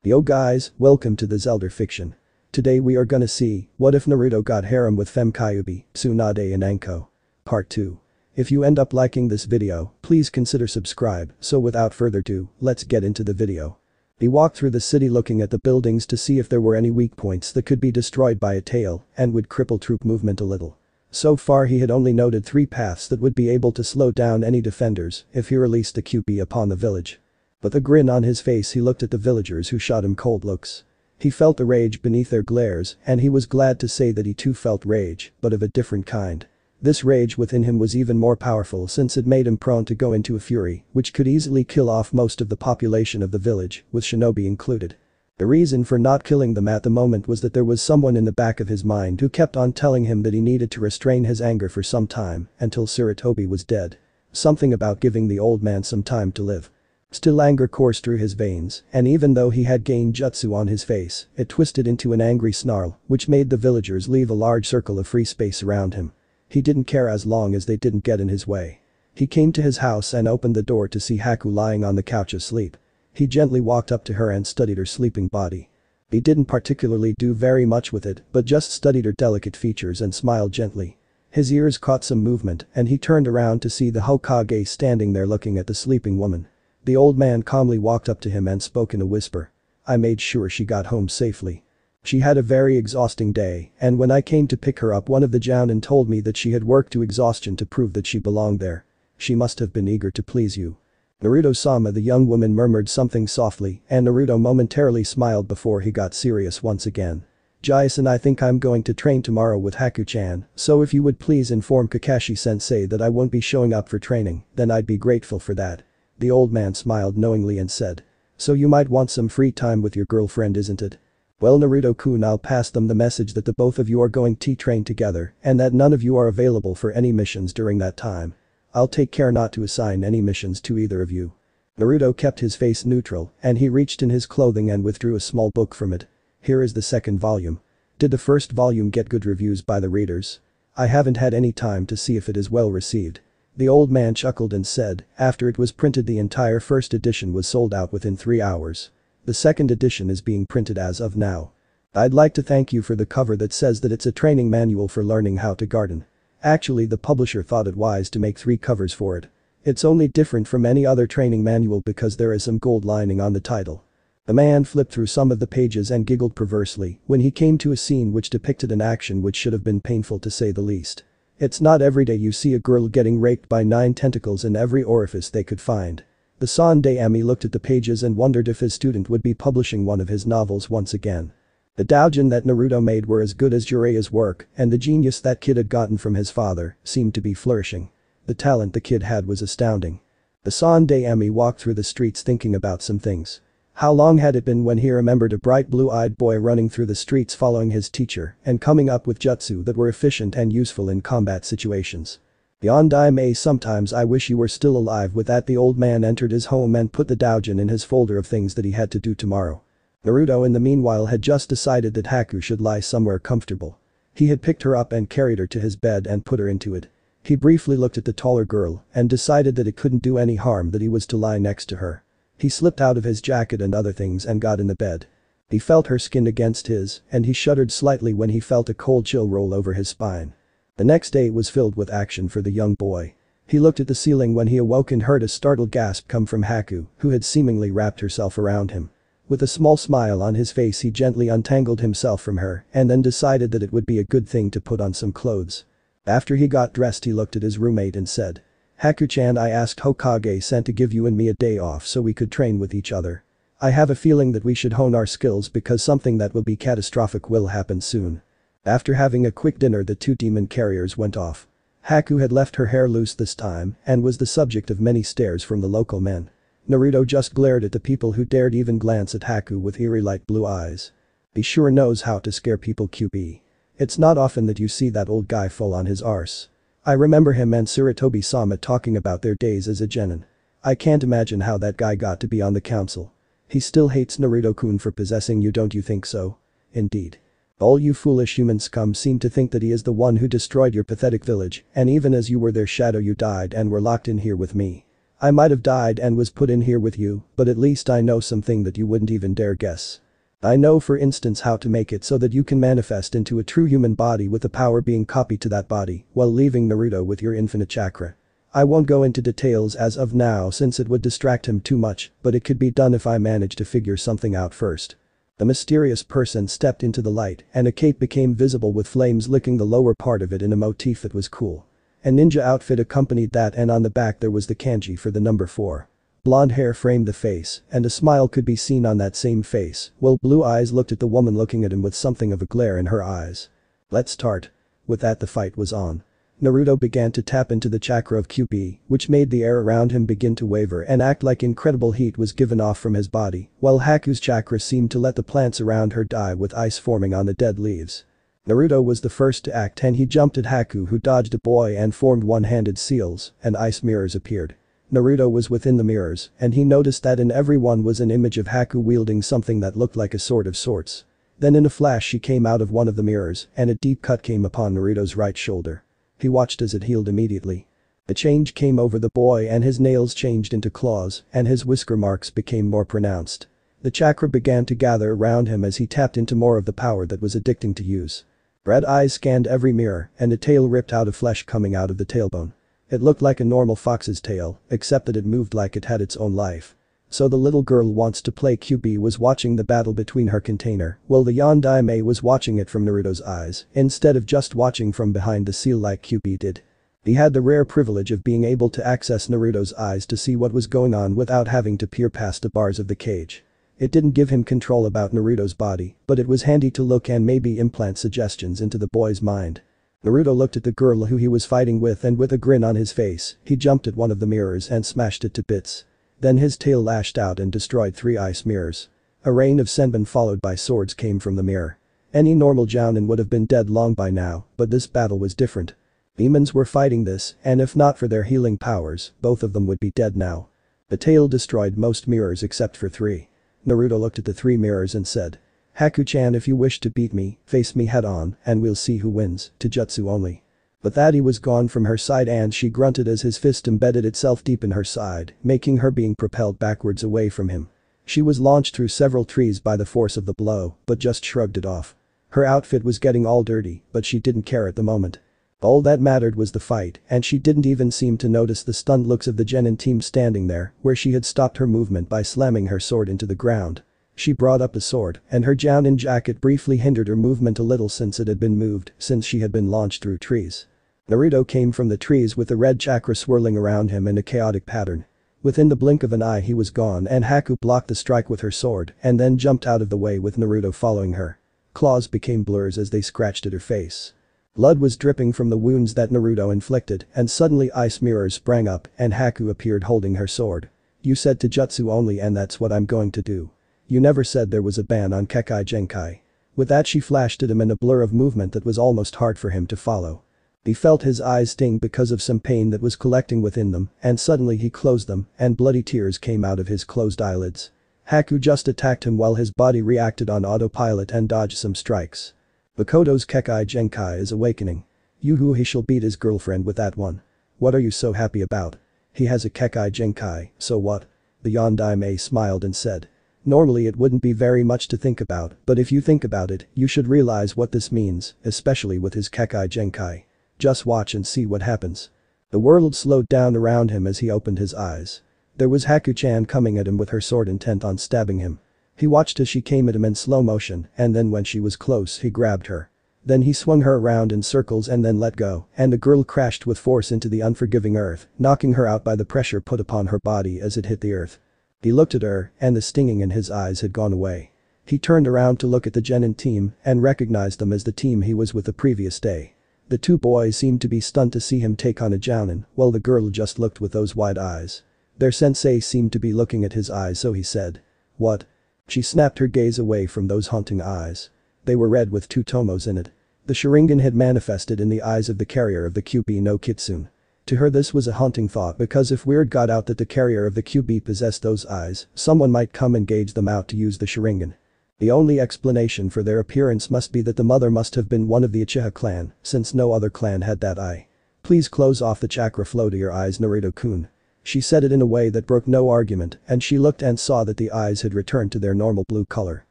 Yo guys, welcome to the Zelda Fiction. Today we are gonna see, what if Naruto got harem with Femme Kyuubi, Tsunade and Anko. Part 2. If you end up liking this video, please consider subscribe, so without further ado, let's get into the video. He walked through the city looking at the buildings to see if there were any weak points that could be destroyed by a tail and would cripple troop movement a little. So far he had only noted 3 paths that would be able to slow down any defenders if he released the Kyuubi upon the village. With a grin on his face he looked at the villagers who shot him cold looks. He felt the rage beneath their glares and he was glad to say that he too felt rage, but of a different kind. This rage within him was even more powerful since it made him prone to go into a fury, which could easily kill off most of the population of the village, with shinobi included. The reason for not killing them at the moment was that there was someone in the back of his mind who kept on telling him that he needed to restrain his anger for some time until Sarutobi was dead. Something about giving the old man some time to live. Still anger coursed through his veins, and even though he had gained jutsu on his face, it twisted into an angry snarl, which made the villagers leave a large circle of free space around him. He didn't care as long as they didn't get in his way. He came to his house and opened the door to see Haku lying on the couch asleep. He gently walked up to her and studied her sleeping body. He didn't particularly do very much with it, but just studied her delicate features and smiled gently. His ears caught some movement and he turned around to see the Hokage standing there looking at the sleeping woman. The old man calmly walked up to him and spoke in a whisper. I made sure she got home safely. She had a very exhausting day, and when I came to pick her up one of the jounin told me that she had worked to exhaustion to prove that she belonged there. She must have been eager to please you. Naruto-sama, the young woman murmured something softly and Naruto momentarily smiled before he got serious once again. Jason, I think I'm going to train tomorrow with Haku-chan, so if you would please inform Kakashi-sensei that I won't be showing up for training, then I'd be grateful for that. The old man smiled knowingly and said. So you might want some free time with your girlfriend, isn't it? Well, Naruto-kun, I'll pass them the message that the both of you are going to train together and that none of you are available for any missions during that time. I'll take care not to assign any missions to either of you. Naruto kept his face neutral and he reached in his clothing and withdrew a small book from it. Here is the second volume. Did the first volume get good reviews by the readers? I haven't had any time to see if it is well received. The old man chuckled and said, after it was printed the entire first edition was sold out within 3 hours. The second edition is being printed as of now. I'd like to thank you for the cover that says that it's a training manual for learning how to garden. Actually, the publisher thought it wise to make 3 covers for it. It's only different from any other training manual because there is some gold lining on the title. The man flipped through some of the pages and giggled perversely when he came to a scene which depicted an action which should have been painful to say the least. It's not every day you see a girl getting raped by 9 tentacles in every orifice they could find. The Sandaime looked at the pages and wondered if his student would be publishing one of his novels once again. The doujin that Naruto made were as good as Jiraiya's work and the genius that kid had gotten from his father seemed to be flourishing. The talent the kid had was astounding. The Sandaime walked through the streets thinking about some things. How long had it been when he remembered a bright blue-eyed boy running through the streets following his teacher and coming up with jutsu that were efficient and useful in combat situations. Yondaime, sometimes I wish you were still alive. With that, the old man entered his home and put the doujin in his folder of things that he had to do tomorrow. Naruto in the meanwhile had just decided that Haku should lie somewhere comfortable. He had picked her up and carried her to his bed and put her into it. He briefly looked at the taller girl and decided that it couldn't do any harm that he was to lie next to her. He slipped out of his jacket and other things and got in the bed. He felt her skin against his and he shuddered slightly when he felt a cold chill roll over his spine. The next day was filled with action for the young boy. He looked at the ceiling when he awoke and heard a startled gasp come from Haku, who had seemingly wrapped herself around him. With a small smile on his face he gently untangled himself from her and then decided that it would be a good thing to put on some clothes. After he got dressed he looked at his roommate and said. Haku-chan, I asked Hokage-san to give you and me a day off so we could train with each other. I have a feeling that we should hone our skills because something that will be catastrophic will happen soon. After having a quick dinner the 2 demon carriers went off. Haku had left her hair loose this time and was the subject of many stares from the local men. Naruto just glared at the people who dared even glance at Haku with eerie light blue eyes. He sure knows how to scare people, QB. It's not often that you see that old guy fall on his arse. I remember him and Sarutobi-sama talking about their days as a genin. I can't imagine how that guy got to be on the council. He still hates Naruto-kun for possessing you, don't you think so? Indeed. All you foolish human scum seem to think that he is the one who destroyed your pathetic village and even as you were their shadow you died and were locked in here with me. I might have died and was put in here with you, but at least I know something that you wouldn't even dare guess. I know for instance how to make it so that you can manifest into a true human body with the power being copied to that body while leaving Naruto with your infinite chakra. I won't go into details as of now since it would distract him too much, but it could be done if I manage to figure something out first. The mysterious person stepped into the light and a cape became visible with flames licking the lower part of it in a motif that was cool. A ninja outfit accompanied that and on the back there was the kanji for the number 4. Blonde hair framed the face, and a smile could be seen on that same face, while blue eyes looked at the woman looking at him with something of a glare in her eyes. Let's start. With that the fight was on. Naruto began to tap into the chakra of QB, which made the air around him begin to waver and act like incredible heat was given off from his body, while Haku's chakra seemed to let the plants around her die with ice forming on the dead leaves. Naruto was the first to act and he jumped at Haku who dodged a boy and formed one-handed seals, and ice mirrors appeared. Naruto was within the mirrors, and he noticed that in every one was an image of Haku wielding something that looked like a sword of sorts. Then in a flash she came out of one of the mirrors, and a deep cut came upon Naruto's right shoulder. He watched as it healed immediately. A change came over the boy and his nails changed into claws, and his whisker marks became more pronounced. The chakra began to gather around him as he tapped into more of the power that was addicting to use. Red eyes scanned every mirror, and a tail ripped out of flesh coming out of the tailbone. It looked like a normal fox's tail, except that it moved like it had its own life. So the little girl wants to play QB was watching the battle between her container, while the Yondaime was watching it from Naruto's eyes, instead of just watching from behind the seal like QB did. He had the rare privilege of being able to access Naruto's eyes to see what was going on without having to peer past the bars of the cage. It didn't give him control about Naruto's body, but it was handy to look and maybe implant suggestions into the boy's mind. Naruto looked at the girl who he was fighting with and with a grin on his face, he jumped at one of the mirrors and smashed it to bits. Then his tail lashed out and destroyed 3 ice mirrors. A rain of senbon followed by swords came from the mirror. Any normal jounin would have been dead long by now, but this battle was different. Demons were fighting this, and if not for their healing powers, both of them would be dead now. The tail destroyed most mirrors except for 3. Naruto looked at the 3 mirrors and said, "Haku-chan, if you wish to beat me, face me head on and we'll see who wins, Taijutsu only." But that he was gone from her side and she grunted as his fist embedded itself deep in her side, making her being propelled backwards away from him. She was launched through several trees by the force of the blow, but just shrugged it off. Her outfit was getting all dirty, but she didn't care at the moment. All that mattered was the fight, and she didn't even seem to notice the stunned looks of the Genin team standing there, where she had stopped her movement by slamming her sword into the ground. She brought up a sword, and her jounin jacket briefly hindered her movement a little since it had been moved, since she had been launched through trees. Naruto came from the trees with the red chakra swirling around him in a chaotic pattern. Within the blink of an eye he was gone and Haku blocked the strike with her sword and then jumped out of the way with Naruto following her. Claws became blurs as they scratched at her face. Blood was dripping from the wounds that Naruto inflicted, and suddenly ice mirrors sprang up and Haku appeared holding her sword. "You said Taijutsu only and that's what I'm going to do. You never said there was a ban on Kekkei Genkai." With that she flashed at him in a blur of movement that was almost hard for him to follow. He felt his eyes sting because of some pain that was collecting within them, and suddenly he closed them and bloody tears came out of his closed eyelids. Haku just attacked him while his body reacted on autopilot and dodged some strikes. Makoto's Kekkei Genkai is awakening. He shall beat his girlfriend with that one. What are you so happy about? He has a Kekkei Genkai, so what? The Yondaime smiled and said. Normally it wouldn't be very much to think about, but if you think about it, you should realize what this means, especially with his Kekkei Genkai. Just watch and see what happens. The world slowed down around him as he opened his eyes. There was Haku-chan coming at him with her sword intent on stabbing him. He watched as she came at him in slow motion, and then when she was close he grabbed her. Then he swung her around in circles and then let go, and the girl crashed with force into the unforgiving earth, knocking her out by the pressure put upon her body as it hit the earth. He looked at her, and the stinging in his eyes had gone away. He turned around to look at the Genin team and recognized them as the team he was with the previous day. The 2 boys seemed to be stunned to see him take on a jounin, while the girl just looked with those wide eyes. Their sensei seemed to be looking at his eyes, so he said, "What?" She snapped her gaze away from those haunting eyes. They were red with 2 tomos in it. The Sharingan had manifested in the eyes of the carrier of the QB no Kitsune. To her this was a haunting thought because if word got out that the carrier of the QB possessed those eyes, someone might come and gauge them out to use the Sharingan. The only explanation for their appearance must be that the mother must have been one of the Uchiha clan, since no other clan had that eye. "Please close off the chakra flow to your eyes, Naruto-kun." She said it in a way that broke no argument, and she looked and saw that the eyes had returned to their normal blue color.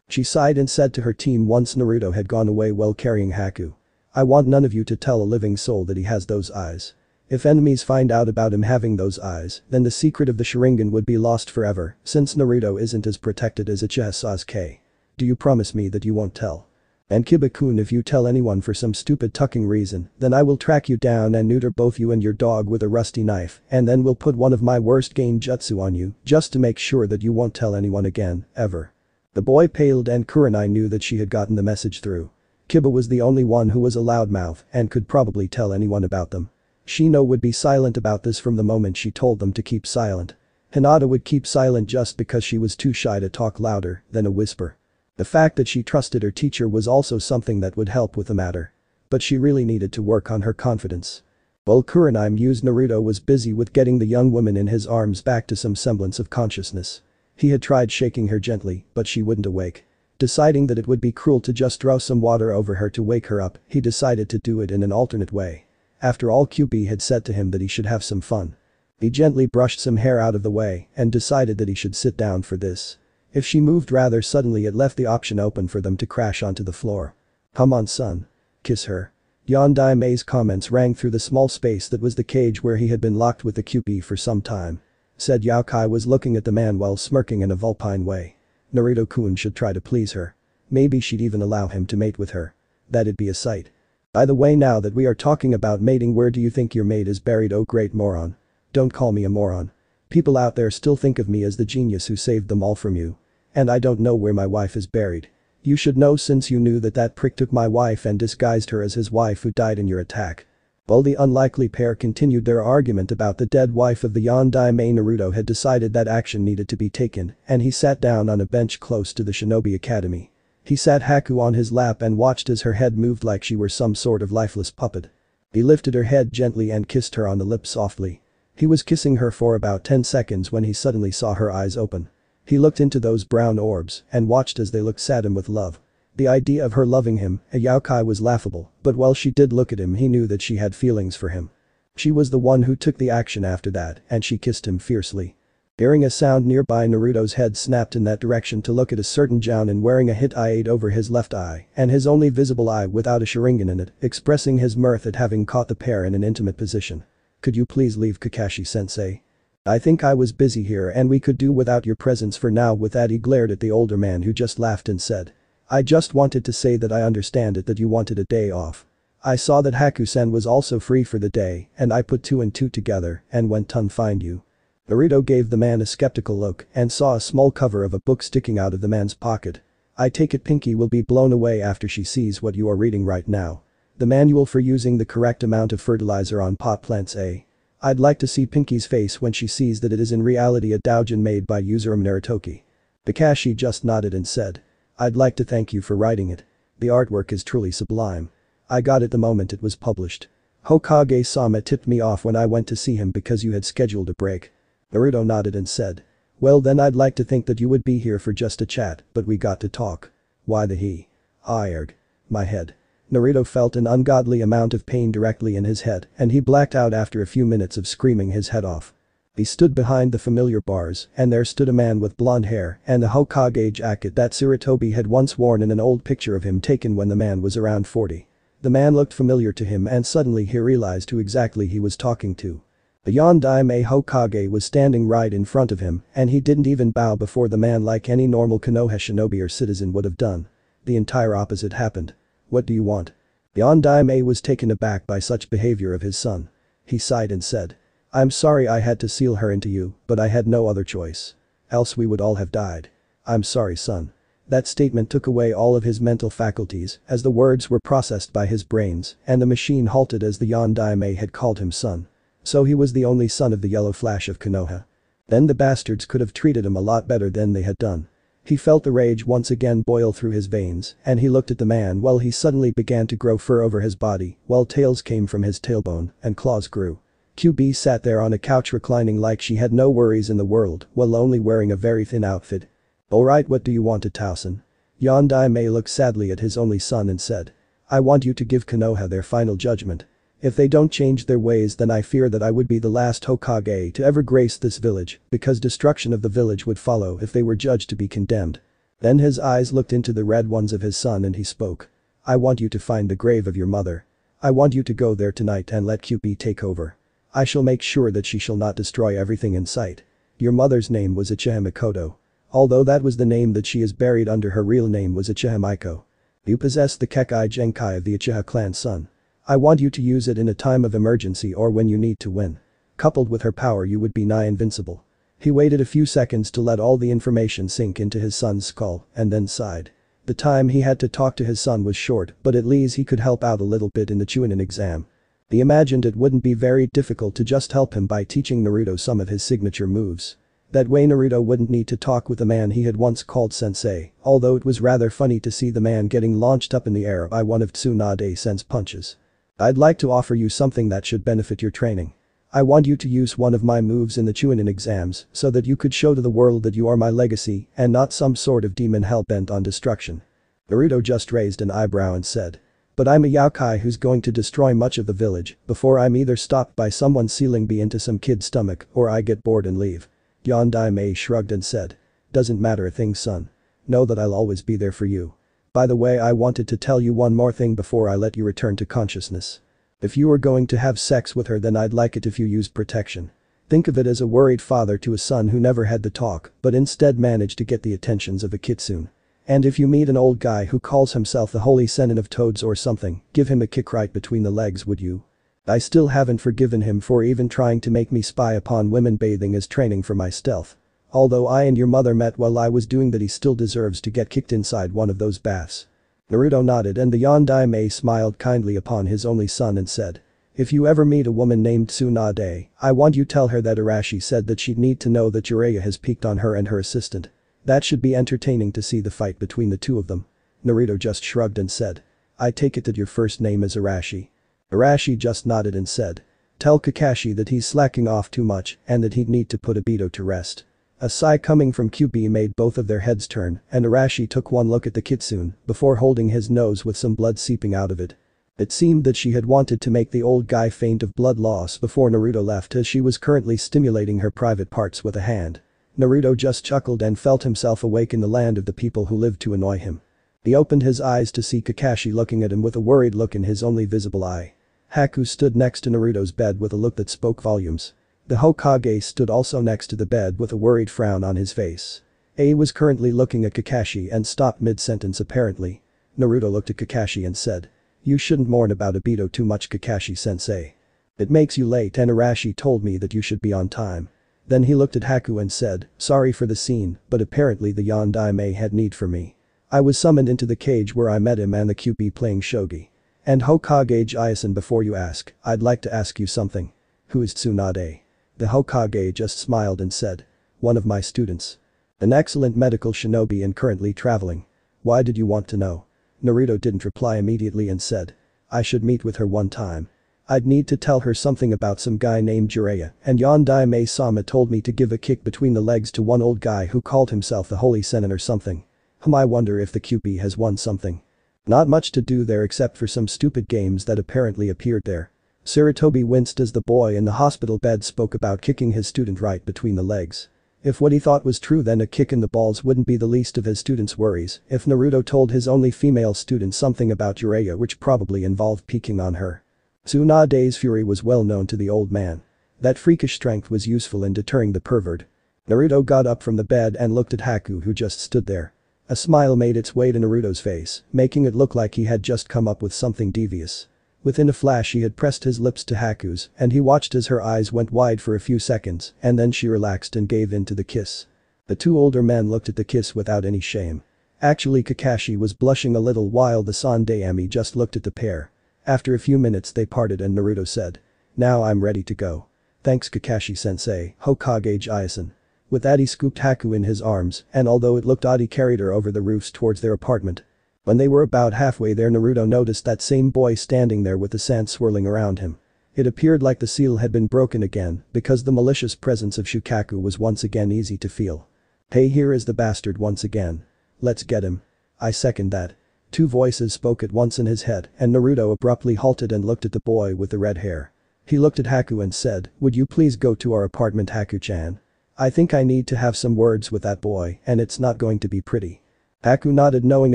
She sighed and said to her team once Naruto had gone away while carrying Haku. I want none of you to tell a living soul that he has those eyes. If enemies find out about him having those eyes, then the secret of the Sharingan would be lost forever, since Naruto isn't as protected as Uchiha Sasuke. Do you promise me that you won't tell? And Kiba-kun, if you tell anyone for some stupid tucking reason, then I will track you down and neuter both you and your dog with a rusty knife, and then we'll put one of my worst genjutsu on you, just to make sure that you won't tell anyone again, ever. The boy paled and Kurenai knew that she had gotten the message through. Kiba was the only one who was a loudmouth and could probably tell anyone about them. Shino would be silent about this from the moment she told them to keep silent. Hinata would keep silent just because she was too shy to talk louder than a whisper. The fact that she trusted her teacher was also something that would help with the matter. But she really needed to work on her confidence. While Kurenai mused, Naruto was busy with getting the young woman in his arms back to some semblance of consciousness. He had tried shaking her gently, but she wouldn't awake. Deciding that it would be cruel to just throw some water over her to wake her up, he decided to do it in an alternate way. After all, QB had said to him that he should have some fun. He gently brushed some hair out of the way and decided that he should sit down for this. If she moved rather suddenly, it left the option open for them to crash onto the floor. Come on, son. Kiss her. Yondai Mei's comments rang through the small space that was the cage where he had been locked with the QB for some time. Said Yaokai was looking at the man while smirking in a vulpine way. Naruto-kun should try to please her. Maybe she'd even allow him to mate with her. That'd be a sight. By the way, now that we are talking about mating, where do you think your mate is buried, oh great moron? Don't call me a moron. People out there still think of me as the genius who saved them all from you. And I don't know where my wife is buried. You should know, since you knew that that prick took my wife and disguised her as his wife who died in your attack. While the unlikely pair continued their argument about the dead wife of the Yondai Mei, Naruto had decided that action needed to be taken, and he sat down on a bench close to the Shinobi Academy. He sat Haku on his lap and watched as her head moved like she were some sort of lifeless puppet. He lifted her head gently and kissed her on the lips softly. He was kissing her for about 10 seconds when he suddenly saw her eyes open. He looked into those brown orbs and watched as they looked at him with love. The idea of her loving him, a Yaokai, was laughable, but while she did look at him, he knew that she had feelings for him. She was the one who took the action after that, and she kissed him fiercely. Hearing a sound nearby, Naruto's head snapped in that direction to look at a certain Jounin wearing a hit eye over his left eye and his only visible eye without a Sharingan in it, expressing his mirth at having caught the pair in an intimate position. Could you please leave, Kakashi-sensei? I think I was busy here and we could do without your presence for now. With that, he glared at the older man, who just laughed and said, I just wanted to say that I understand it that you wanted a day off. I saw that Haku-sen was also free for the day and I put 2 and 2 together and went to find you. Naruto gave the man a skeptical look and saw a small cover of a book sticking out of the man's pocket. I take it Pinky will be blown away after she sees what you are reading right now. The manual for using the correct amount of fertilizer on pot plants, eh? I'd like to see Pinky's face when she sees that it is in reality a doujin made by Yuzuru Narutoki. Kakashi just nodded and said, I'd like to thank you for writing it. The artwork is truly sublime. I got it the moment it was published. Hokage-sama tipped me off when I went to see him because you had scheduled a break. Naruto nodded and said, well then, I'd like to think that you would be here for just a chat, but we got to talk. Why the he? Arg. My head. Naruto felt an ungodly amount of pain directly in his head and he blacked out after a few minutes of screaming his head off. He stood behind the familiar bars and there stood a man with blonde hair and the Hokage jacket that Sarutobi had once worn in an old picture of him taken when the man was around 40. The man looked familiar to him and suddenly he realized who exactly he was talking to. The Yondai Mei Hokage was standing right in front of him and he didn't even bow before the man like any normal Konoha shinobi or citizen would have done. The entire opposite happened. What do you want? Yondai Mei was taken aback by such behavior of his son. He sighed and said, I'm sorry I had to seal her into you, but I had no other choice. Else we would all have died. I'm sorry, son. That statement took away all of his mental faculties as the words were processed by his brains and the machine halted as the Yondai Mei had called him son. So he was the only son of the Yellow Flash of Konoha. Then the bastards could have treated him a lot better than they had done. He felt the rage once again boil through his veins and he looked at the man while he suddenly began to grow fur over his body while tails came from his tailbone and claws grew. QB sat there on a couch reclining like she had no worries in the world while only wearing a very thin outfit. Alright, what do you want, Tausen? Yondai Mei looked sadly at his only son and said, I want you to give Konoha their final judgment. If they don't change their ways, then I fear that I would be the last Hokage to ever grace this village, because destruction of the village would follow if they were judged to be condemned. Then his eyes looked into the red ones of his son and he spoke. I want you to find the grave of your mother. I want you to go there tonight and let Kyuubi take over. I shall make sure that she shall not destroy everything in sight. Your mother's name was Uchiha Mikoto. Although that was the name that she is buried under, her real name was Uchiha Miko. You possess the Kekkei Genkai of the Uchiha clan, son. I want you to use it in a time of emergency or when you need to win. Coupled with her power, you would be nigh invincible. He waited a few seconds to let all the information sink into his son's skull and then sighed. The time he had to talk to his son was short, but at least he could help out a little bit in the Chunin exam. He imagined it wouldn't be very difficult to just help him by teaching Naruto some of his signature moves. That way Naruto wouldn't need to talk with the man he had once called sensei, although it was rather funny to see the man getting launched up in the air by one of Tsunade-sen's punches. I'd like to offer you something that should benefit your training. I want you to use one of my moves in the Chunin exams so that you could show to the world that you are my legacy and not some sort of demon hell-bent on destruction. Naruto just raised an eyebrow and said. But I'm a yokai who's going to destroy much of the village before I'm either stopped by someone sealing me into some kid's stomach or I get bored and leave. Yondaime shrugged and said. Doesn't matter a thing, son. Know that I'll always be there for you. By the way, I wanted to tell you one more thing before I let you return to consciousness. If you are going to have sex with her, then I'd like it if you used protection. Think of it as a worried father to a son who never had the talk but instead managed to get the attentions of a kitsune. And if you meet an old guy who calls himself the Holy Sennin of Toads or something, give him a kick right between the legs, would you? I still haven't forgiven him for even trying to make me spy upon women bathing as training for my stealth. Although I and your mother met while I was doing that, he still deserves to get kicked inside one of those baths. Naruto nodded and the Yondaime smiled kindly upon his only son and said. If you ever meet a woman named Tsunade, I want you tell her that Arashi said that she'd need to know that Jiraiya has peeked on her and her assistant. That should be entertaining to see the fight between the two of them. Naruto just shrugged and said. I take it that your first name is Arashi. Arashi just nodded and said. Tell Kakashi that he's slacking off too much and that he'd need to put Obito to rest. A sigh coming from Kyuubi made both of their heads turn and Arashi took one look at the kitsune before holding his nose with some blood seeping out of it. It seemed that she had wanted to make the old guy faint of blood loss before Naruto left, as she was currently stimulating her private parts with a hand. Naruto just chuckled and felt himself awake in the land of the people who lived to annoy him. He opened his eyes to see Kakashi looking at him with a worried look in his only visible eye. Haku stood next to Naruto's bed with a look that spoke volumes. The Hokage stood also next to the bed with a worried frown on his face. A was currently looking at Kakashi and stopped mid-sentence apparently. Naruto looked at Kakashi and said. You shouldn't mourn about Obito too much, Kakashi-sensei. It makes you late and Arashi told me that you should be on time. Then he looked at Haku and said, sorry for the scene, but apparently the Yondaime had need for me. I was summoned into the cage where I met him and the Kyuubi playing shogi. And Hokage Jiasen, before you ask, I'd like to ask you something. Who is Tsunade? The Hokage just smiled and said. One of my students. An excellent medical shinobi and currently traveling. Why did you want to know? Naruto didn't reply immediately and said. I should meet with her one time. I'd need to tell her something about some guy named Jiraiya, and Yondaime-sama told me to give a kick between the legs to one old guy who called himself the Holy Sennin or something. I wonder if the Kyuubi has won something. Not much to do there except for some stupid games that apparently appeared there. Sarutobi winced as the boy in the hospital bed spoke about kicking his student right between the legs. If what he thought was true, then a kick in the balls wouldn't be the least of his students' worries if Naruto told his only female student something about Jiraiya, which probably involved peeking on her. Tsunade's fury was well known to the old man. That freakish strength was useful in deterring the pervert. Naruto got up from the bed and looked at Haku, who just stood there. A smile made its way to Naruto's face, making it look like he had just come up with something devious. Within a flash he had pressed his lips to Haku's and he watched as her eyes went wide for a few seconds and then she relaxed and gave in to the kiss. The two older men looked at the kiss without any shame. Actually, Kakashi was blushing a little while the Sandaime just looked at the pair. After a few minutes they parted and Naruto said. Now I'm ready to go. Thanks Kakashi-sensei, Hokage Jiasen. With that he scooped Haku in his arms and although it looked odd he carried her over the roofs towards their apartment. When they were about halfway there, Naruto noticed that same boy standing there with the sand swirling around him. It appeared like the seal had been broken again because the malicious presence of Shukaku was once again easy to feel. Hey, here is the bastard once again. Let's get him. I second that. Two voices spoke at once in his head and Naruto abruptly halted and looked at the boy with the red hair. He looked at Haku and said, "Would you please go to our apartment, Haku-chan? I think I need to have some words with that boy and it's not going to be pretty." Haku nodded, knowing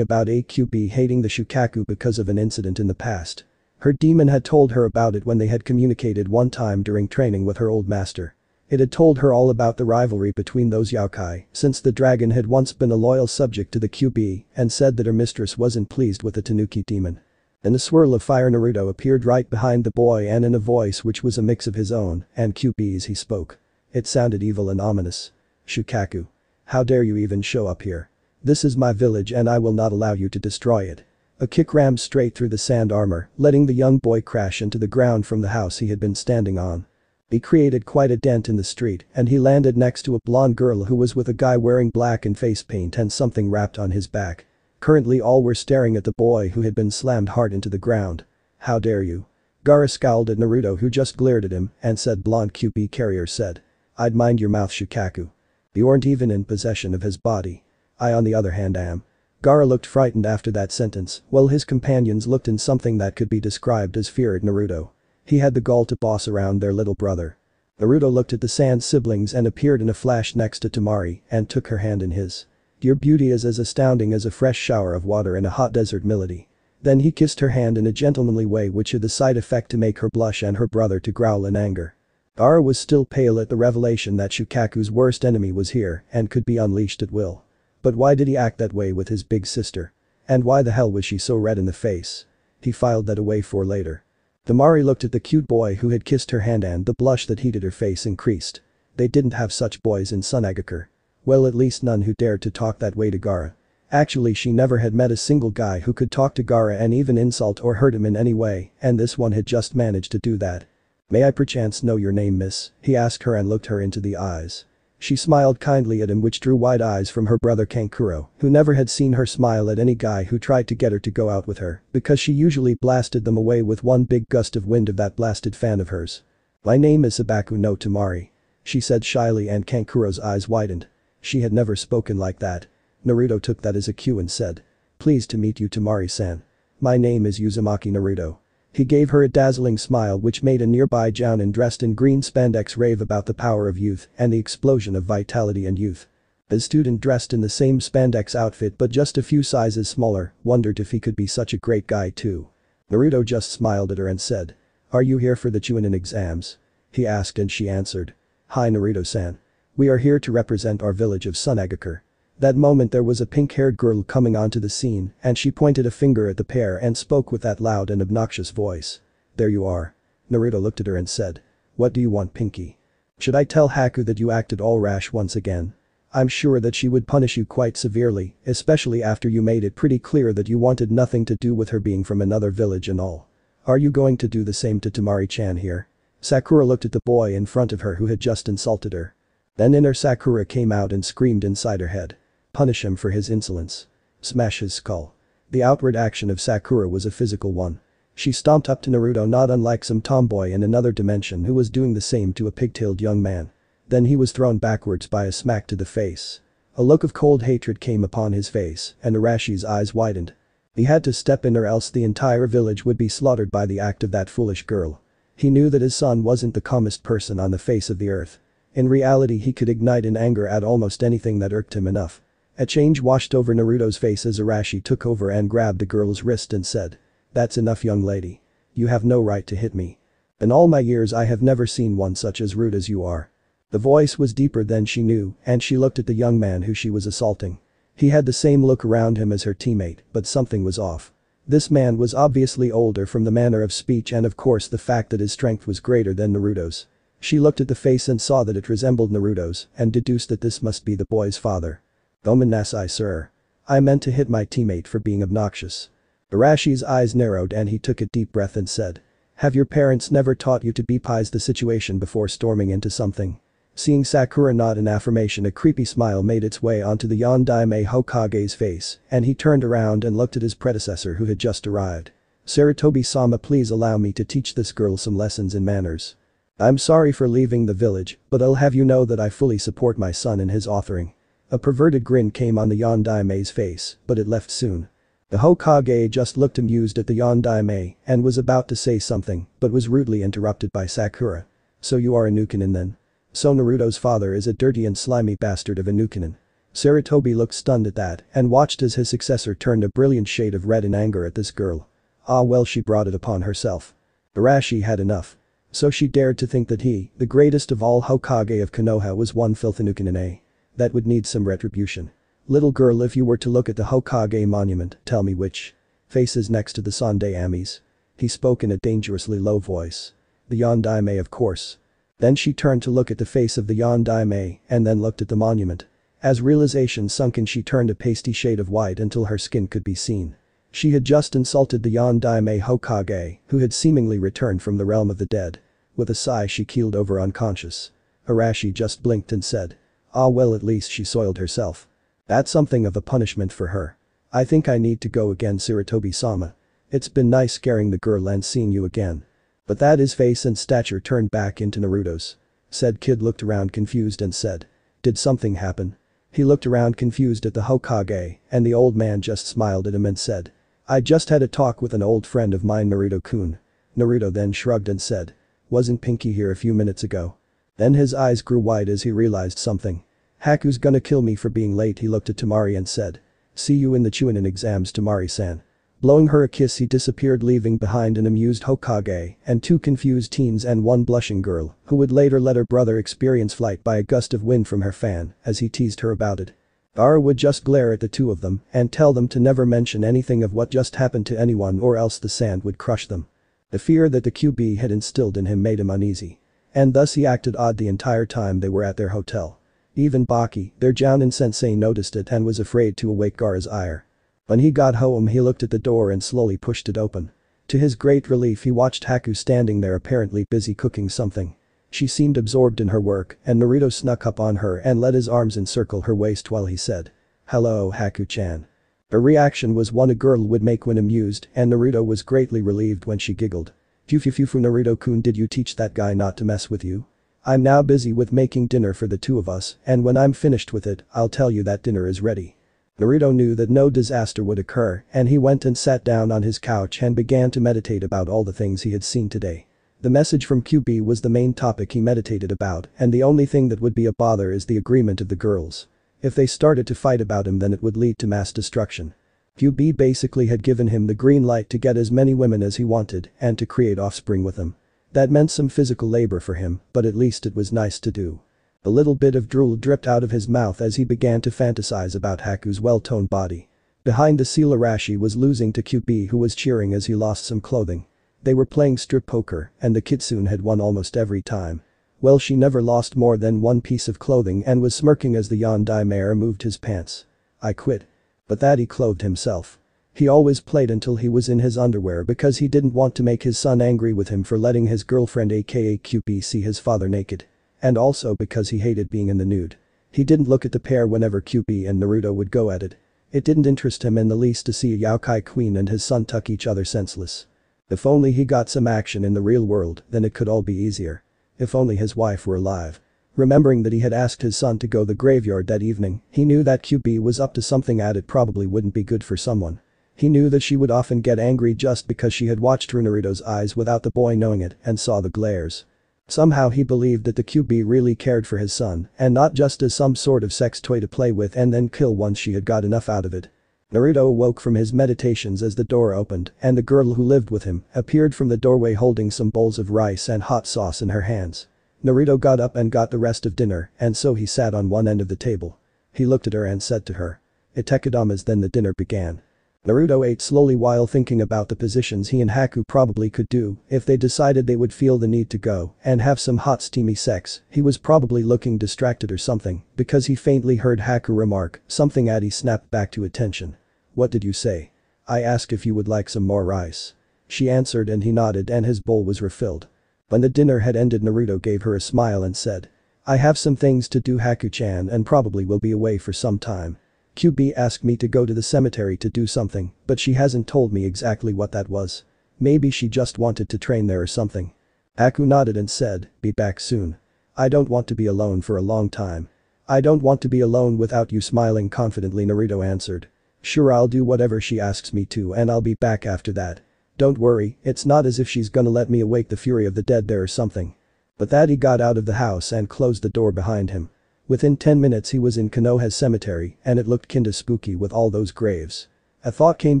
about AQB hating the Shukaku because of an incident in the past. Her demon had told her about it when they had communicated one time during training with her old master. It had told her all about the rivalry between those yokai, since the dragon had once been a loyal subject to the QB and said that her mistress wasn't pleased with the Tanuki demon. In a swirl of fire, Naruto appeared right behind the boy and in a voice which was a mix of his own and QB's he spoke. It sounded evil and ominous. "Shukaku. How dare you even show up here? This is my village and I will not allow you to destroy it." A kick rammed straight through the sand armor, letting the young boy crash into the ground from the house he had been standing on. He created quite a dent in the street and he landed next to a blonde girl who was with a guy wearing black and face paint and something wrapped on his back. Currently all were staring at the boy who had been slammed hard into the ground. "How dare you?" Gaara scowled at Naruto, who just glared at him and said, "Blonde QB carrier said. I'd mind your mouth, Shukaku. You aren't even in possession of his body. I on the other hand am." Gaara looked frightened after that sentence, while his companions looked in something that could be described as fear at Naruto. He had the gall to boss around their little brother. Naruto looked at the Sand siblings and appeared in a flash next to Temari and took her hand in his. "Your beauty is as astounding as a fresh shower of water in a hot desert melody." Then he kissed her hand in a gentlemanly way, which had the side effect to make her blush and her brother to growl in anger. Gaara was still pale at the revelation that Shukaku's worst enemy was here and could be unleashed at will. But why did he act that way with his big sister? And why the hell was she so red in the face? He filed that away for later. Temari looked at the cute boy who had kissed her hand and the blush that heated her face increased. They didn't have such boys in Sunagakure. Well, at least none who dared to talk that way to Gaara. Actually, she never had met a single guy who could talk to Gaara and even insult or hurt him in any way, and this one had just managed to do that. "May I perchance know your name, miss?" he asked her and looked her into the eyes. She smiled kindly at him, which drew wide eyes from her brother Kankuro, who never had seen her smile at any guy who tried to get her to go out with her, because she usually blasted them away with one big gust of wind of that blasted fan of hers. "My name is Sabaku no Temari," she said shyly, and Kankuro's eyes widened. She had never spoken like that. Naruto took that as a cue and said, "Pleased to meet you, Temari-san. My name is Uzumaki Naruto." He gave her a dazzling smile which made a nearby Jounin dressed in green spandex rave about the power of youth and the explosion of vitality and youth. A student dressed in the same spandex outfit but just a few sizes smaller wondered if he could be such a great guy too. Naruto just smiled at her and said, "Are you here for the Chunin exams?" he asked, and she answered, "Hi Naruto-san. We are here to represent our village of Sunagakure." That moment there was a pink-haired girl coming onto the scene and she pointed a finger at the pair and spoke with that loud and obnoxious voice. "There you are." Naruto looked at her and said, "What do you want, Pinky? Should I tell Haku that you acted all rash once again? I'm sure that she would punish you quite severely, especially after you made it pretty clear that you wanted nothing to do with her being from another village and all. Are you going to do the same to Temari-chan here?" Sakura looked at the boy in front of her who had just insulted her. Then inner Sakura came out and screamed inside her head. "Punish him for his insolence. Smash his skull." The outward action of Sakura was a physical one. She stomped up to Naruto, not unlike some tomboy in another dimension who was doing the same to a pigtailed young man. Then he was thrown backwards by a smack to the face. A look of cold hatred came upon his face and Arashi's eyes widened. He had to step in or else the entire village would be slaughtered by the act of that foolish girl. He knew that his son wasn't the calmest person on the face of the earth. In reality, he could ignite in anger at almost anything that irked him enough. A change washed over Naruto's face as Arashi took over and grabbed the girl's wrist and said, "That's enough, young lady. You have no right to hit me. In all my years I have never seen one such as rude as you are." The voice was deeper than she knew and she looked at the young man who she was assaulting. He had the same look around him as her teammate, but something was off. This man was obviously older from the manner of speech and of course the fact that his strength was greater than Naruto's. She looked at the face and saw that it resembled Naruto's and deduced that this must be the boy's father. "Gomenasai, sir. I meant to hit my teammate for being obnoxious." Arashi's eyes narrowed and he took a deep breath and said, "Have your parents never taught you to bepize the situation before storming into something?" Seeing Sakura nod in affirmation, a creepy smile made its way onto the Yondaime Hokage's face and he turned around and looked at his predecessor who had just arrived. "Sarutobi-sama, please allow me to teach this girl some lessons in manners. I'm sorry for leaving the village, but I'll have you know that I fully support my son in his authoring." A perverted grin came on the Yondaime's face, but it left soon. The Hokage just looked amused at the Yondaime and was about to say something but was rudely interrupted by Sakura. So you are a Nukenin then? So Naruto's father is a dirty and slimy bastard of a Nukenin. Sarutobi looked stunned at that and watched as his successor turned a brilliant shade of red in anger at this girl. Ah well, she brought it upon herself. Arashi had enough. So she dared to think that he, the greatest of all Hokage of Konoha, was one filthy Nukenin, eh? That would need some retribution. Little girl, if you were to look at the Hokage monument, tell me which face is next to the Sandaemis. He spoke in a dangerously low voice. The Yondaime, of course. Then she turned to look at the face of the Yondaime and then looked at the monument. As realization sunk in, she turned a pasty shade of white until her skin could be seen. She had just insulted the Yondaime Hokage, who had seemingly returned from the realm of the dead. With a sigh she keeled over unconscious. Arashi just blinked and said. Ah well, at least she soiled herself. That's something of a punishment for her. I think I need to go again, Sarutobi-sama. It's been nice scaring the girl and seeing you again. But that his face and stature turned back into Naruto's. Said kid looked around confused and said. Did something happen? He looked around confused at the Hokage and the old man just smiled at him and said. I just had a talk with an old friend of mine, Naruto-kun. Naruto then shrugged and said. Wasn't Pinky here a few minutes ago? Then his eyes grew wide as he realized something. Haku's gonna kill me for being late. He looked at Temari and said. See you in the Chunin exams, Temari-san. Blowing her a kiss, he disappeared, leaving behind an amused Hokage and two confused teens and one blushing girl who would later let her brother experience flight by a gust of wind from her fan as he teased her about it. Gaara would just glare at the two of them and tell them to never mention anything of what just happened to anyone or else the sand would crush them. The fear that the QB had instilled in him made him uneasy. And thus he acted odd the entire time they were at their hotel. Even Baki, their Jounin sensei, noticed it and was afraid to awake Gaara's ire. When he got home, he looked at the door and slowly pushed it open. To his great relief, he watched Haku standing there apparently busy cooking something. She seemed absorbed in her work and Naruto snuck up on her and let his arms encircle her waist while he said. Hello, Haku-chan. A reaction was one a girl would make when amused, and Naruto was greatly relieved when she giggled. Phew, Naruto-kun, did you teach that guy not to mess with you? I'm now busy with making dinner for the two of us, and when I'm finished with it, I'll tell you that dinner is ready. Naruto knew that no disaster would occur and he went and sat down on his couch and began to meditate about all the things he had seen today. The message from QB was the main topic he meditated about, and the only thing that would be a bother is the agreement of the girls. If they started to fight about him, then it would lead to mass destruction. QB basically had given him the green light to get as many women as he wanted and to create offspring with them. That meant some physical labor for him, but at least it was nice to do. A little bit of drool dripped out of his mouth as he began to fantasize about Haku's well-toned body. Behind the seal, Arashi was losing to QB, who was cheering as he lost some clothing. They were playing strip poker and the kitsune had won almost every time. Well, she never lost more than one piece of clothing and was smirking as the Yondaime removed his pants. I quit. But that he clothed himself. He always played until he was in his underwear because he didn't want to make his son angry with him for letting his girlfriend aka QB see his father naked. And also because he hated being in the nude. He didn't look at the pair whenever QB and Naruto would go at it. It didn't interest him in the least to see a Yokai Queen and his son tuck each other senseless. If only he got some action in the real world, then it could all be easier. If only his wife were alive. Remembering that he had asked his son to go to the graveyard that evening, he knew that QB was up to something and it probably wouldn't be good for someone. He knew that she would often get angry just because she had watched through Naruto's eyes without the boy knowing it and saw the glares. Somehow he believed that the QB really cared for his son and not just as some sort of sex toy to play with and then kill once she had got enough out of it. Naruto awoke from his meditations as the door opened and the girl who lived with him appeared from the doorway holding some bowls of rice and hot sauce in her hands. Naruto got up and got the rest of dinner and so he sat on one end of the table. He looked at her and said to her. Itadakimasu. Then the dinner began. Naruto ate slowly while thinking about the positions he and Haku probably could do if they decided they would feel the need to go and have some hot steamy sex. He was probably looking distracted or something because he faintly heard Haku remark something and he snapped back to attention. What did you say? I asked if you would like some more rice. She answered and he nodded and his bowl was refilled. When the dinner had ended, Naruto gave her a smile and said. I have some things to do, Haku-chan, and probably will be away for some time. QB asked me to go to the cemetery to do something, but she hasn't told me exactly what that was. Maybe she just wanted to train there or something. Haku nodded and said, be back soon. I don't want to be alone for a long time. I don't want to be alone without you, smiling confidently, Naruto answered. Sure, I'll do whatever she asks me to and I'll be back after that. Don't worry, it's not as if she's gonna let me awake the fury of the dead there or something. But that he got out of the house and closed the door behind him. Within 10 minutes he was in Konoha Cemetery and it looked kinda spooky with all those graves. A thought came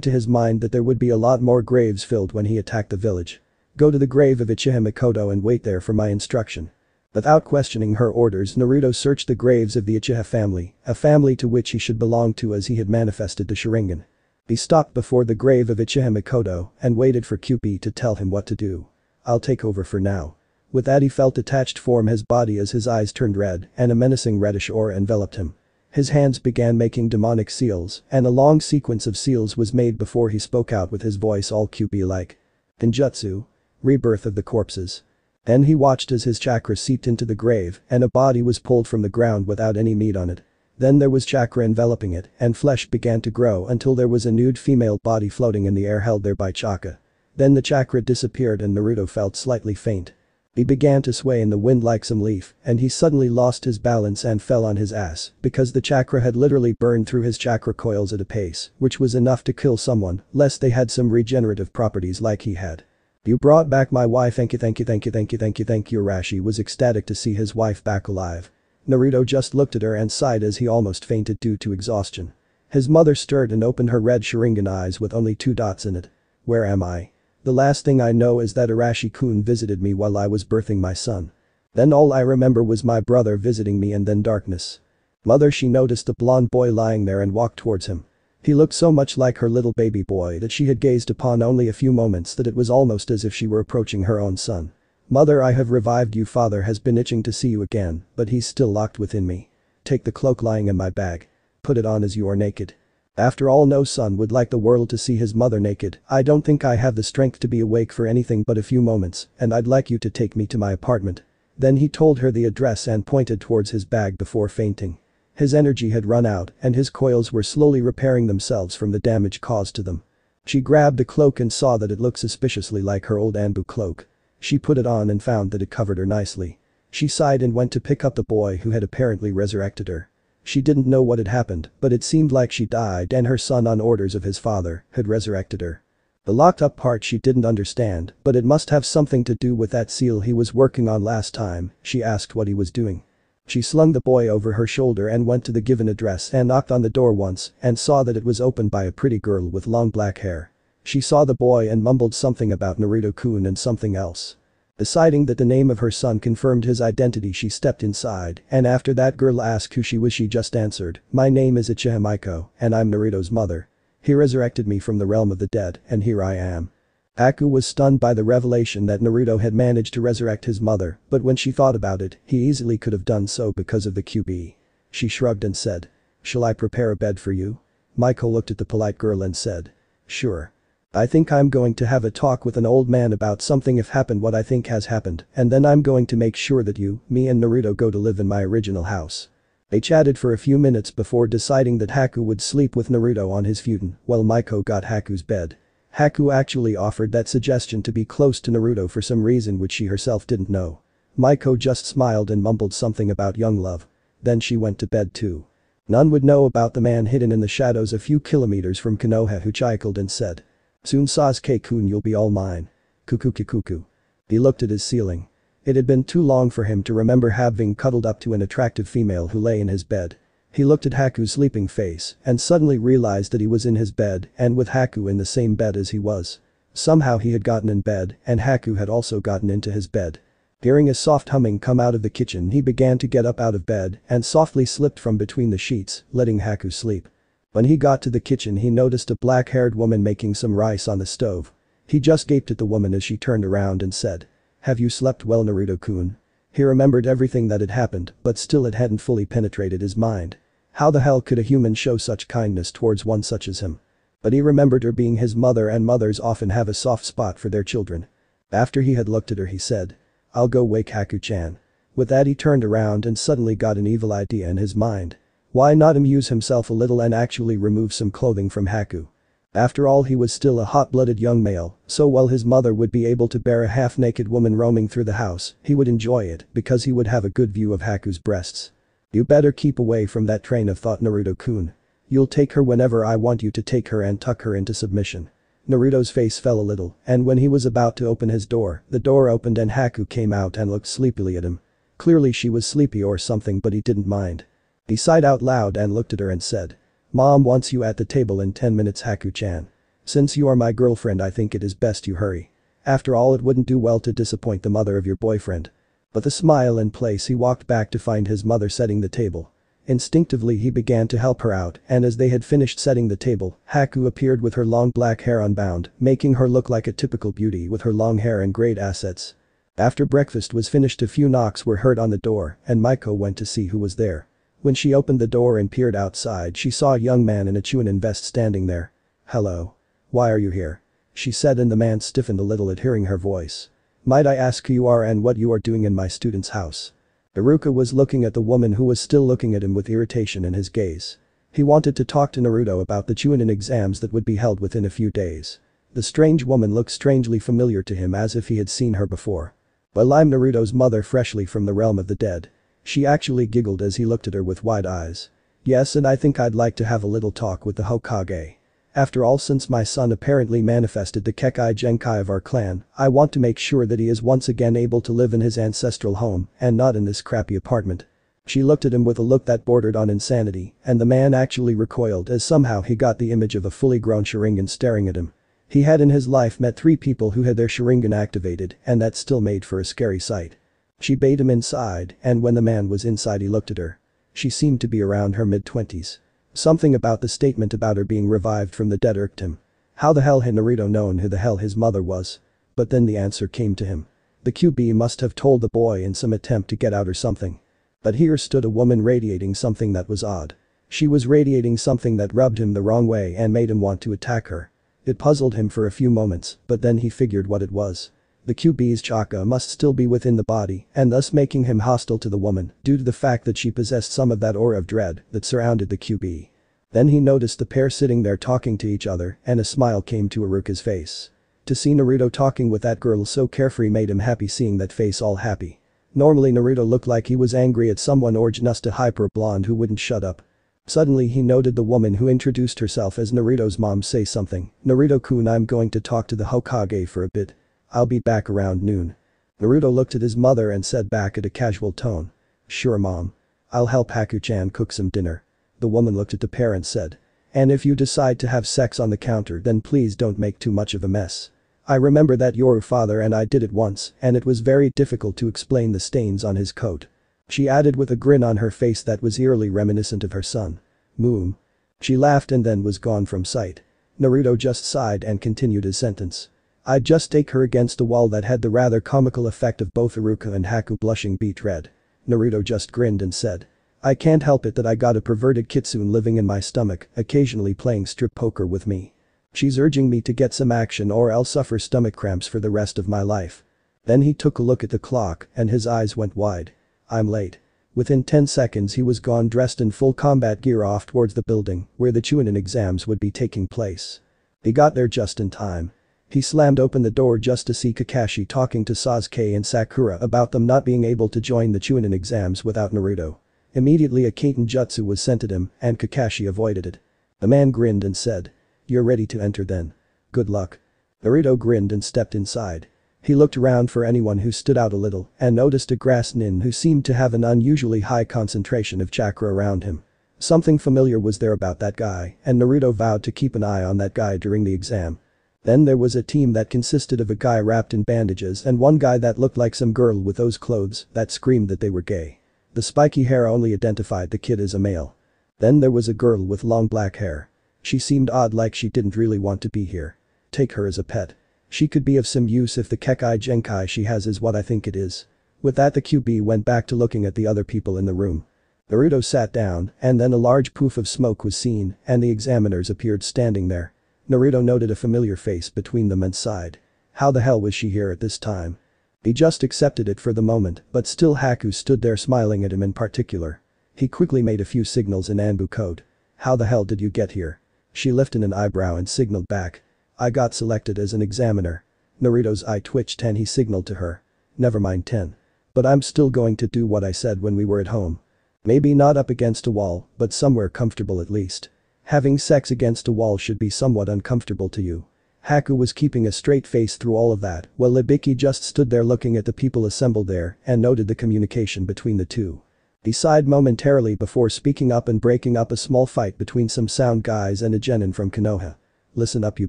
to his mind that there would be a lot more graves filled when he attacked the village. Go to the grave of Uchiha Mikoto and wait there for my instruction. Without questioning her orders, Naruto searched the graves of the Uchiha family, a family to which he should belong to as he had manifested the Sharingan. He stopped before the grave of Uchiha Mikoto and waited for Kyuubi to tell him what to do. I'll take over for now. With that he felt detached from his body as his eyes turned red and a menacing reddish aura enveloped him. His hands began making demonic seals and a long sequence of seals was made before he spoke out with his voice all Kyuubi-like. Genjutsu. Rebirth of the corpses. Then he watched as his chakra seeped into the grave and a body was pulled from the ground without any meat on it. Then there was chakra enveloping it and flesh began to grow until there was a nude female body floating in the air held there by chakra. Then the chakra disappeared and Naruto felt slightly faint. He began to sway in the wind like some leaf and he suddenly lost his balance and fell on his ass because the chakra had literally burned through his chakra coils at a pace which was enough to kill someone lest they had some regenerative properties like he had. You brought back my wife, thank you. Urashi was ecstatic to see his wife back alive. Naruto just looked at her and sighed as he almost fainted due to exhaustion. His mother stirred and opened her red Sharingan eyes with only 2 dots in it. Where am I? The last thing I know is that Arashi-kun visited me while I was birthing my son. Then all I remember was my brother visiting me and then darkness. Mother, she noticed a blonde boy lying there and walked towards him. He looked so much like her little baby boy that she had gazed upon only a few moments that it was almost as if she were approaching her own son. Mother, I have revived you. Father has been itching to see you again, but he's still locked within me. Take the cloak lying in my bag. Put it on as you are naked. After all, no son would like the world to see his mother naked. I don't think I have the strength to be awake for anything but a few moments, and I'd like you to take me to my apartment. Then he told her the address and pointed towards his bag before fainting. His energy had run out and his coils were slowly repairing themselves from the damage caused to them. She grabbed the cloak and saw that it looked suspiciously like her old Anbu cloak. She put it on and found that it covered her nicely. She sighed and went to pick up the boy who had apparently resurrected her. She didn't know what had happened, but it seemed like she died and her son, on orders of his father, had resurrected her. The locked up part she didn't understand, but it must have something to do with that seal he was working on last time. She asked what he was doing. She slung the boy over her shoulder and went to the given address and knocked on the door once and saw that it was opened by a pretty girl with long black hair. She saw the boy and mumbled something about Naruto-kun and something else. Deciding that the name of her son confirmed his identity, she stepped inside and after that girl asked who she was, she just answered, "My name is Uchiha Miko and I'm Naruto's mother. He resurrected me from the realm of the dead and here I am." Haku was stunned by the revelation that Naruto had managed to resurrect his mother, but when she thought about it, he easily could have done so because of the QB. She shrugged and said, "Shall I prepare a bed for you?" Miko looked at the polite girl and said, "Sure. I think I'm going to have a talk with an old man about something if happened what I think has happened, and then I'm going to make sure that you, me and Naruto go to live in my original house." They chatted for a few minutes before deciding that Haku would sleep with Naruto on his futon while Miko got Haku's bed. Haku actually offered that suggestion to be close to Naruto for some reason which she herself didn't know. Miko just smiled and mumbled something about young love. Then she went to bed too. None would know about the man hidden in the shadows a few kilometers from Konoha who chuckled and said, "Soon Sasuke-kun, you'll be all mine. Kuku." He looked at his ceiling. It had been too long for him to remember having cuddled up to an attractive female who lay in his bed. He looked at Haku's sleeping face and suddenly realized that he was in his bed and with Haku in the same bed as he was. Somehow he had gotten in bed and Haku had also gotten into his bed. Hearing a soft humming come out of the kitchen, he began to get up out of bed and softly slipped from between the sheets, letting Haku sleep. When he got to the kitchen, he noticed a black-haired woman making some rice on the stove. He just gaped at the woman as she turned around and said, "Have you slept well, Naruto-kun?" He remembered everything that had happened, but still it hadn't fully penetrated his mind. How the hell could a human show such kindness towards one such as him? But he remembered her being his mother and mothers often have a soft spot for their children. After he had looked at her, he said, "I'll go wake Haku-chan." With that he turned around and suddenly got an evil idea in his mind. Why not amuse himself a little and actually remove some clothing from Haku? After all, he was still a hot-blooded young male, so while his mother would be able to bear a half-naked woman roaming through the house, he would enjoy it because he would have a good view of Haku's breasts. You better keep away from that train of thought, Naruto-kun. You'll take her whenever I want you to take her and tuck her into submission. Naruto's face fell a little, and when he was about to open his door, the door opened and Haku came out and looked sleepily at him. Clearly she was sleepy or something, but he didn't mind. He sighed out loud and looked at her and said, "Mom wants you at the table in 10 minutes, Haku-chan. Since you are my girlfriend, I think it is best you hurry. After all, it wouldn't do well to disappoint the mother of your boyfriend." With a smile in place, he walked back to find his mother setting the table. Instinctively he began to help her out, and as they had finished setting the table, Haku appeared with her long black hair unbound, making her look like a typical beauty with her long hair and great assets. After breakfast was finished, a few knocks were heard on the door, and Maiko went to see who was there. When she opened the door and peered outside, she saw a young man in a Chunin vest standing there. "Hello. Why are you here?" she said, and the man stiffened a little at hearing her voice. "Might I ask who you are and what you are doing in my student's house?" Iruka was looking at the woman, who was still looking at him with irritation in his gaze. He wanted to talk to Naruto about the Chunin exams that would be held within a few days. The strange woman looked strangely familiar to him, as if he had seen her before. Well, I'm Naruto's mother, freshly from the realm of the dead. She actually giggled as he looked at her with wide eyes. "Yes, and I think I'd like to have a little talk with the Hokage. After all, since my son apparently manifested the Kekkei Genkai of our clan, I want to make sure that he is once again able to live in his ancestral home and not in this crappy apartment." She looked at him with a look that bordered on insanity, and the man actually recoiled as somehow he got the image of a fully grown Sharingan staring at him. He had in his life met 3 people who had their Sharingan activated, and that still made for a scary sight. She bade him inside, and when the man was inside he looked at her. She seemed to be around her mid-20s. Something about the statement about her being revived from the dead irked him. How the hell had Naruto known who the hell his mother was? But then the answer came to him. The QB must have told the boy in some attempt to get out or something. But here stood a woman radiating something that was odd. She was radiating something that rubbed him the wrong way and made him want to attack her. It puzzled him for a few moments, but then he figured what it was. The QB's chakra must still be within the body, and thus making him hostile to the woman due to the fact that she possessed some of that aura of dread that surrounded the QB. Then he noticed the pair sitting there talking to each other, and a smile came to Iruka's face. To see Naruto talking with that girl so carefree made him happy, seeing that face all happy. Normally Naruto looked like he was angry at someone, or just a hyper blonde who wouldn't shut up. Suddenly he noted the woman who introduced herself as Naruto's mom say something. "Naruto-kun, I'm going to talk to the Hokage for a bit. I'll be back around noon." Naruto looked at his mother and said back at a casual tone, "Sure, mom. I'll help Haku-chan cook some dinner." The woman looked at the pair and said, "And if you decide to have sex on the counter, then please don't make too much of a mess. I remember that your father and I did it once, and it was very difficult to explain the stains on his coat." She added with a grin on her face that was eerily reminiscent of her son. "Moom." She laughed and then was gone from sight. Naruto just sighed and continued his sentence. "I'd just take her against the wall." That had the rather comical effect of both Iruka and Haku blushing beet red. Naruto just grinned and said, "I can't help it that I got a perverted kitsune living in my stomach, occasionally playing strip poker with me. She's urging me to get some action or I'll suffer stomach cramps for the rest of my life." Then he took a look at the clock and his eyes went wide. "I'm late." Within 10 seconds he was gone, dressed in full combat gear, off towards the building where the Chunin exams would be taking place. He got there just in time. He slammed open the door just to see Kakashi talking to Sasuke and Sakura about them not being able to join the Chunin exams without Naruto. Immediately a Kaiten jutsu was sent at him and Kakashi avoided it. The man grinned and said, "You're ready to enter then. Good luck." Naruto grinned and stepped inside. He looked around for anyone who stood out a little and noticed a grass nin who seemed to have an unusually high concentration of chakra around him. Something familiar was there about that guy, and Naruto vowed to keep an eye on that guy during the exam. Then there was a team that consisted of a guy wrapped in bandages and one guy that looked like some girl with those clothes that screamed that they were gay. The spiky hair only identified the kid as a male. Then there was a girl with long black hair. She seemed odd, like she didn't really want to be here. Take her as a pet. She could be of some use if the Kekkei Genkai she has is what I think it is. With that, the QB went back to looking at the other people in the room. Naruto sat down and then a large poof of smoke was seen and the examiners appeared standing there. Naruto noted a familiar face between them and sighed. How the hell was she here at this time? He just accepted it for the moment, but still Haku stood there smiling at him in particular. He quickly made a few signals in Anbu code. "How the hell did you get here?" She lifted an eyebrow and signaled back. "I got selected as an examiner." Naruto's eye twitched and he signaled to her. "Never mind 10. But I'm still going to do what I said when we were at home. Maybe not up against a wall, but somewhere comfortable at least." Having sex against a wall should be somewhat uncomfortable to you. Haku was keeping a straight face through all of that, while Ibiki just stood there looking at the people assembled there and noted the communication between the two. He sighed momentarily before speaking up and breaking up a small fight between some sound guys and a genin from Konoha. Listen up, you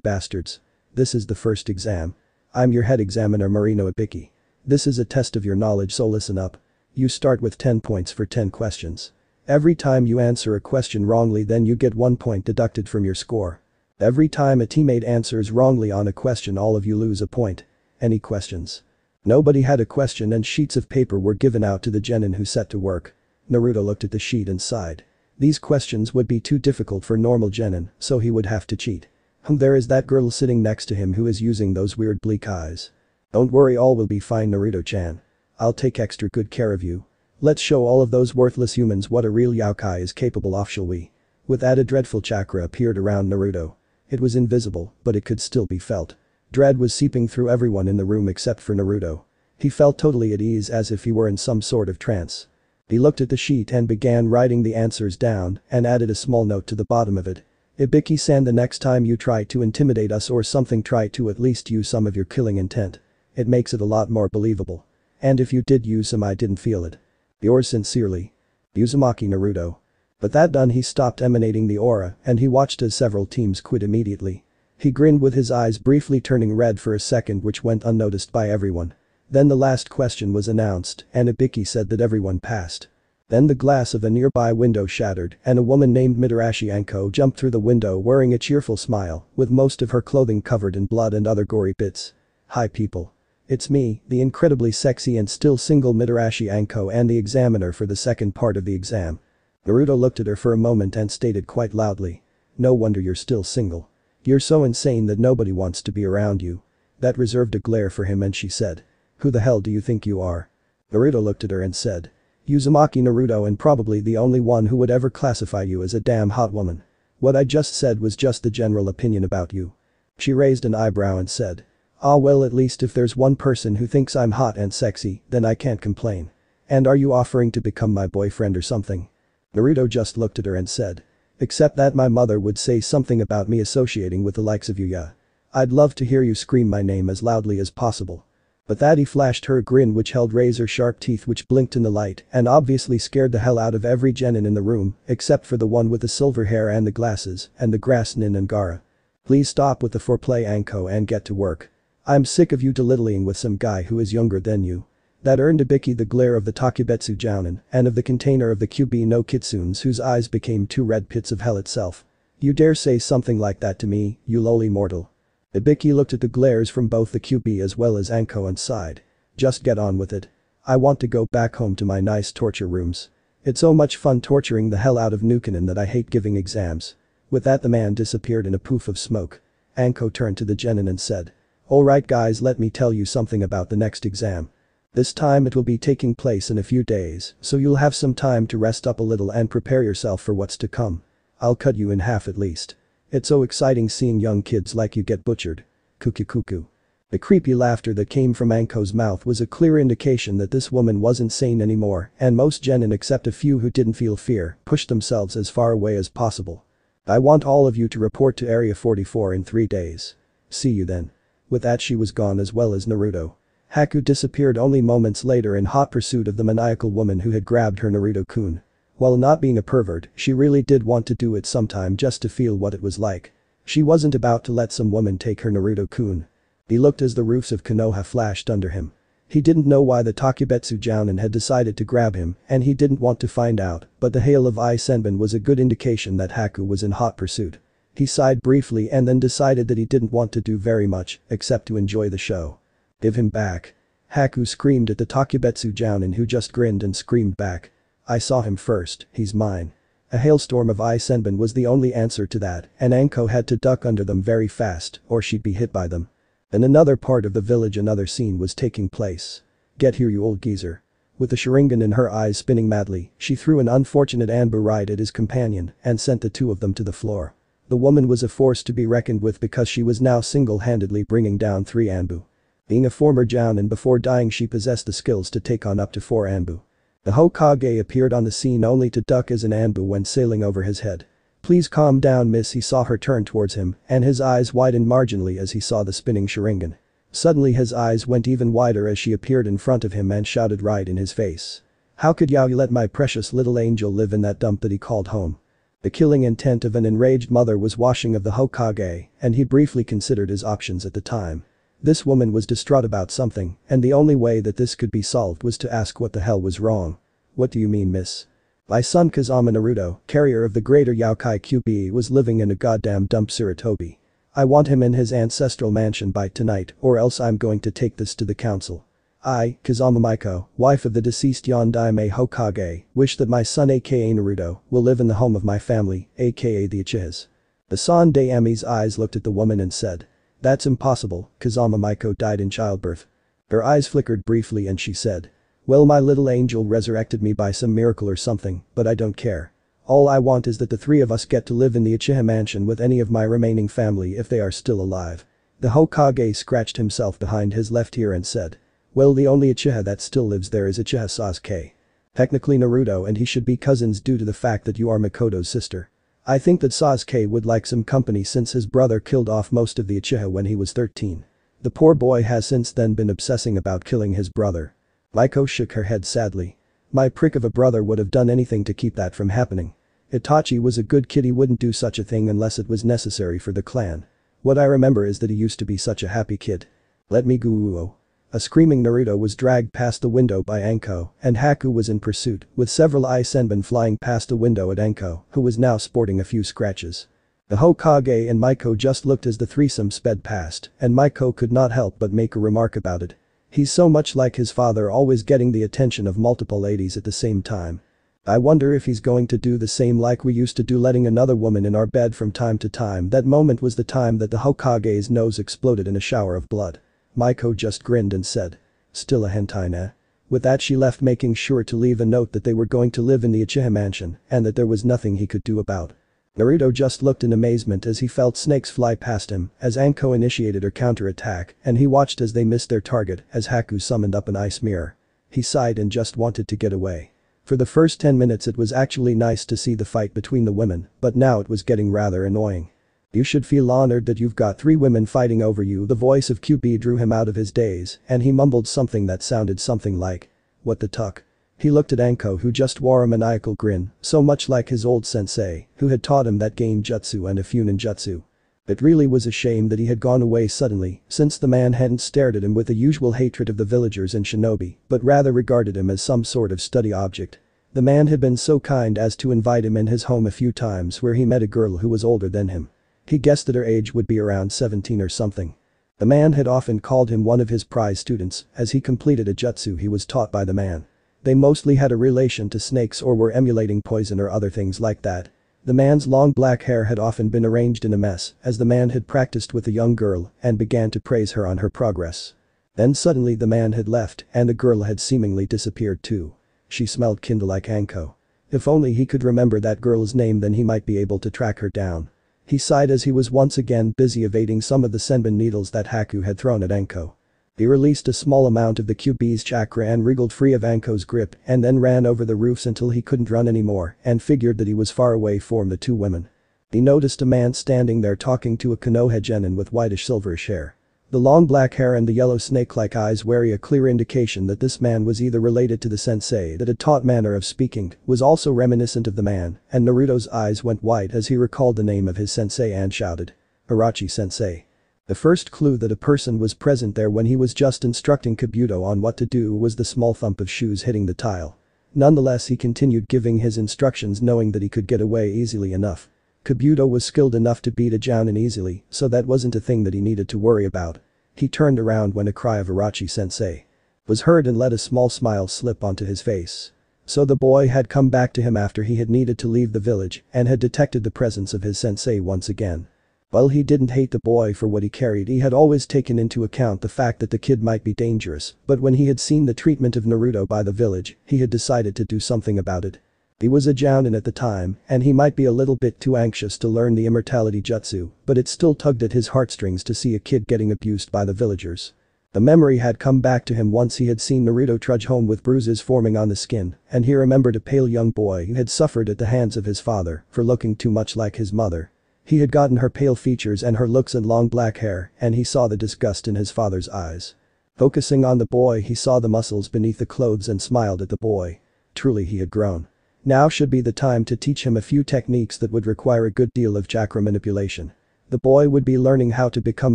bastards. This is the first exam. I'm your head examiner, Marino Ibiki. This is a test of your knowledge, so listen up. You start with 10 points for 10 questions. Every time you answer a question wrongly, then you get 1 point deducted from your score. Every time a teammate answers wrongly on a question, all of you lose a point. Any questions? Nobody had a question and sheets of paper were given out to the genin who set to work. Naruto looked at the sheet and sighed. These questions would be too difficult for normal genin, so he would have to cheat. There is that girl sitting next to him who is using those weird bleak eyes. Don't worry, all will be fine, Naruto-chan. I'll take extra good care of you. Let's show all of those worthless humans what a real Yokai is capable of, shall we? With that, a dreadful chakra appeared around Naruto. It was invisible, but it could still be felt. Dread was seeping through everyone in the room except for Naruto. He felt totally at ease, as if he were in some sort of trance. He looked at the sheet and began writing the answers down and added a small note to the bottom of it. Ibiki-san, the next time you try to intimidate us or something, try to at least use some of your killing intent. It makes it a lot more believable. And if you did use some, I didn't feel it. Yours sincerely, Uzumaki Naruto. But that done, he stopped emanating the aura and he watched as several teams quit immediately. He grinned with his eyes briefly turning red for a second, which went unnoticed by everyone. Then the last question was announced and Ibiki said that everyone passed. Then the glass of a nearby window shattered and a woman named Mitarashi Anko jumped through the window wearing a cheerful smile, with most of her clothing covered in blood and other gory bits. Hi people. It's me, the incredibly sexy and still single Mitarashi Anko, and the examiner for the second part of the exam. Naruto looked at her for a moment and stated quite loudly. No wonder you're still single. You're so insane that nobody wants to be around you. That reserved a glare for him and she said. Who the hell do you think you are? Naruto looked at her and said. Uzumaki Naruto, and probably the only one who would ever classify you as a damn hot woman. What I just said was just the general opinion about you. She raised an eyebrow and said. Ah well, at least if there's one person who thinks I'm hot and sexy, then I can't complain. And are you offering to become my boyfriend or something? Naruto just looked at her and said. Except that my mother would say something about me associating with the likes of you, yeah. I'd love to hear you scream my name as loudly as possible. But that, he flashed her a grin which held razor-sharp teeth which blinked in the light and obviously scared the hell out of every genin in the room except for the one with the silver hair and the glasses and the grass nin and Gaara. Please stop with the foreplay, Anko, and get to work. I'm sick of you diliddling with some guy who is younger than you. That earned Ibiki the glare of the Takebetsu Jounin and of the container of the QB no Kitsunes, whose eyes became two red pits of hell itself. You dare say something like that to me, you lowly mortal. Ibiki looked at the glares from both the QB as well as Anko and sighed. Just get on with it. I want to go back home to my nice torture rooms. It's so much fun torturing the hell out of Nukanen that I hate giving exams. With that, the man disappeared in a poof of smoke. Anko turned to the genin and said. Alright guys, let me tell you something about the next exam. This time it will be taking place in a few days, so you'll have some time to rest up a little and prepare yourself for what's to come. I'll cut you in half at least. It's so exciting seeing young kids like you get butchered. Kuku. The creepy laughter that came from Anko's mouth was a clear indication that this woman wasn't sane anymore, and most genin except a few who didn't feel fear pushed themselves as far away as possible. I want all of you to report to Area 44 in 3 days. See you then. With that, she was gone as well as Naruto. Haku disappeared only moments later in hot pursuit of the maniacal woman who had grabbed her Naruto-kun. While not being a pervert, she really did want to do it sometime just to feel what it was like. She wasn't about to let some woman take her Naruto-kun. He looked as the roofs of Konoha flashed under him. He didn't know why the Takebetsu Jounin had decided to grab him, and he didn't want to find out, but the hail of Senbon was a good indication that Haku was in hot pursuit. He sighed briefly and then decided that he didn't want to do very much except to enjoy the show. Give him back. Haku screamed at the Takebetsu Jounin, who just grinned and screamed back. I saw him first, he's mine. A hailstorm of Senbon was the only answer to that, and Anko had to duck under them very fast or she'd be hit by them. In another part of the village, another scene was taking place. Get here, you old geezer. With the Sharingan in her eyes spinning madly, she threw an unfortunate Anbu right at his companion and sent the two of them to the floor. The woman was a force to be reckoned with because she was now single-handedly bringing down 3 Anbu. Being a former Jounin, before dying she possessed the skills to take on up to 4 Anbu. The Hokage appeared on the scene only to duck as an Anbu went sailing over his head. Please calm down, miss. He saw her turn towards him, and his eyes widened marginally as he saw the spinning Sharingan. Suddenly his eyes went even wider as she appeared in front of him and shouted right in his face. How could you let my precious little angel live in that dump that he called home? The killing intent of an enraged mother was washing of the Hokage, and he briefly considered his options at the time. This woman was distraught about something, and the only way that this could be solved was to ask what the hell was wrong. What do you mean, miss? My son Kazama Naruto, carrier of the greater Yokai QB, was living in a goddamn dump, Sarutobi. I want him in his ancestral mansion by tonight, or else I'm going to take this to the council. I, Kazama Maiko, wife of the deceased Yondaime Hokage, wish that my son aka Naruto will live in the home of my family, aka the Uchihas. The Sandaimi's eyes looked at the woman and said. That's impossible, Kazama Maiko died in childbirth. Her eyes flickered briefly and she said. Well, my little angel resurrected me by some miracle or something, but I don't care. All I want is that the three of us get to live in the Uchiha mansion with any of my remaining family if they are still alive. The Hokage scratched himself behind his left ear and said. Well, the only Uchiha that still lives there is Uchiha Sasuke. Technically Naruto and he should be cousins due to the fact that you are Makoto's sister. I think that Sasuke would like some company since his brother killed off most of the Uchiha when he was 13. The poor boy has since then been obsessing about killing his brother. Maiko shook her head sadly. My prick of a brother would have done anything to keep that from happening. Itachi was a good kid, he wouldn't do such a thing unless it was necessary for the clan. What I remember is that he used to be such a happy kid. Let me go. A screaming Naruto was dragged past the window by Anko, and Haku was in pursuit, with several Senbon flying past the window at Anko, who was now sporting a few scratches. The Hokage and Maiko just looked as the threesome sped past, and Maiko could not help but make a remark about it. He's so much like his father, always getting the attention of multiple ladies at the same time. I wonder if he's going to do the same like we used to do, letting another woman in our bed from time to time. That moment was the time that the Hokage's nose exploded in a shower of blood. Maiko just grinned and said. Still a hentai nah? With that she left, making sure to leave a note that they were going to live in the Uchiha mansion and that there was nothing he could do about. Naruto just looked in amazement as he felt snakes fly past him as Anko initiated her counterattack, and he watched as they missed their target as Haku summoned up an ice mirror. He sighed and just wanted to get away. For the first 10 minutes it was actually nice to see the fight between the women, but now it was getting rather annoying. You should feel honored that you've got 3 women fighting over you. The voice of QB drew him out of his daze, and he mumbled something that sounded something like, what the tuck? He looked at Anko, who just wore a maniacal grin, so much like his old sensei, who had taught him that game jutsu and a few ninjutsu. It really was a shame that he had gone away suddenly, since the man hadn't stared at him with the usual hatred of the villagers and shinobi, but rather regarded him as some sort of study object. The man had been so kind as to invite him in his home a few times, where he met a girl who was older than him. He guessed that her age would be around 17 or something. The man had often called him one of his prize students, as he completed a jutsu he was taught by the man. They mostly had a relation to snakes or were emulating poison or other things like that. The man's long black hair had often been arranged in a mess, as the man had practiced with a young girl and began to praise her on her progress. Then suddenly the man had left and the girl had seemingly disappeared too. She smelled kinda like Anko. If only he could remember that girl's name, then he might be able to track her down. He sighed as he was once again busy evading some of the senbon needles that Haku had thrown at Anko. He released a small amount of the QB's chakra and wriggled free of Anko's grip and then ran over the roofs until he couldn't run anymore and figured that he was far away from the 2 women. He noticed a man standing there talking to a Konoha genin with whitish silverish hair. The long black hair and the yellow snake-like eyes were a clear indication that this man was either related to the sensei that had taught manner of speaking, was also reminiscent of the man, and Naruto's eyes went wide as he recalled the name of his sensei and shouted. Orochi sensei. The first clue that a person was present there when he was just instructing Kabuto on what to do was the small thump of shoes hitting the tile. Nonetheless, he continued giving his instructions, knowing that he could get away easily enough. Kabuto was skilled enough to beat a jounin easily, so that wasn't a thing that he needed to worry about. He turned around when a cry of Orochi sensei was heard and let a small smile slip onto his face. So the boy had come back to him after he had needed to leave the village and had detected the presence of his sensei once again. While he didn't hate the boy for what he carried, he had always taken into account the fact that the kid might be dangerous, but when he had seen the treatment of Naruto by the village, he had decided to do something about it. He was a jounin at the time, and he might be a little bit too anxious to learn the immortality jutsu, but it still tugged at his heartstrings to see a kid getting abused by the villagers. The memory had come back to him once he had seen Naruto trudge home with bruises forming on the skin, and he remembered a pale young boy who had suffered at the hands of his father for looking too much like his mother. He had gotten her pale features and her looks and long black hair, and he saw the disgust in his father's eyes. Focusing on the boy, he saw the muscles beneath the clothes and smiled at the boy. Truly he had grown. Now should be the time to teach him a few techniques that would require a good deal of chakra manipulation. The boy would be learning how to become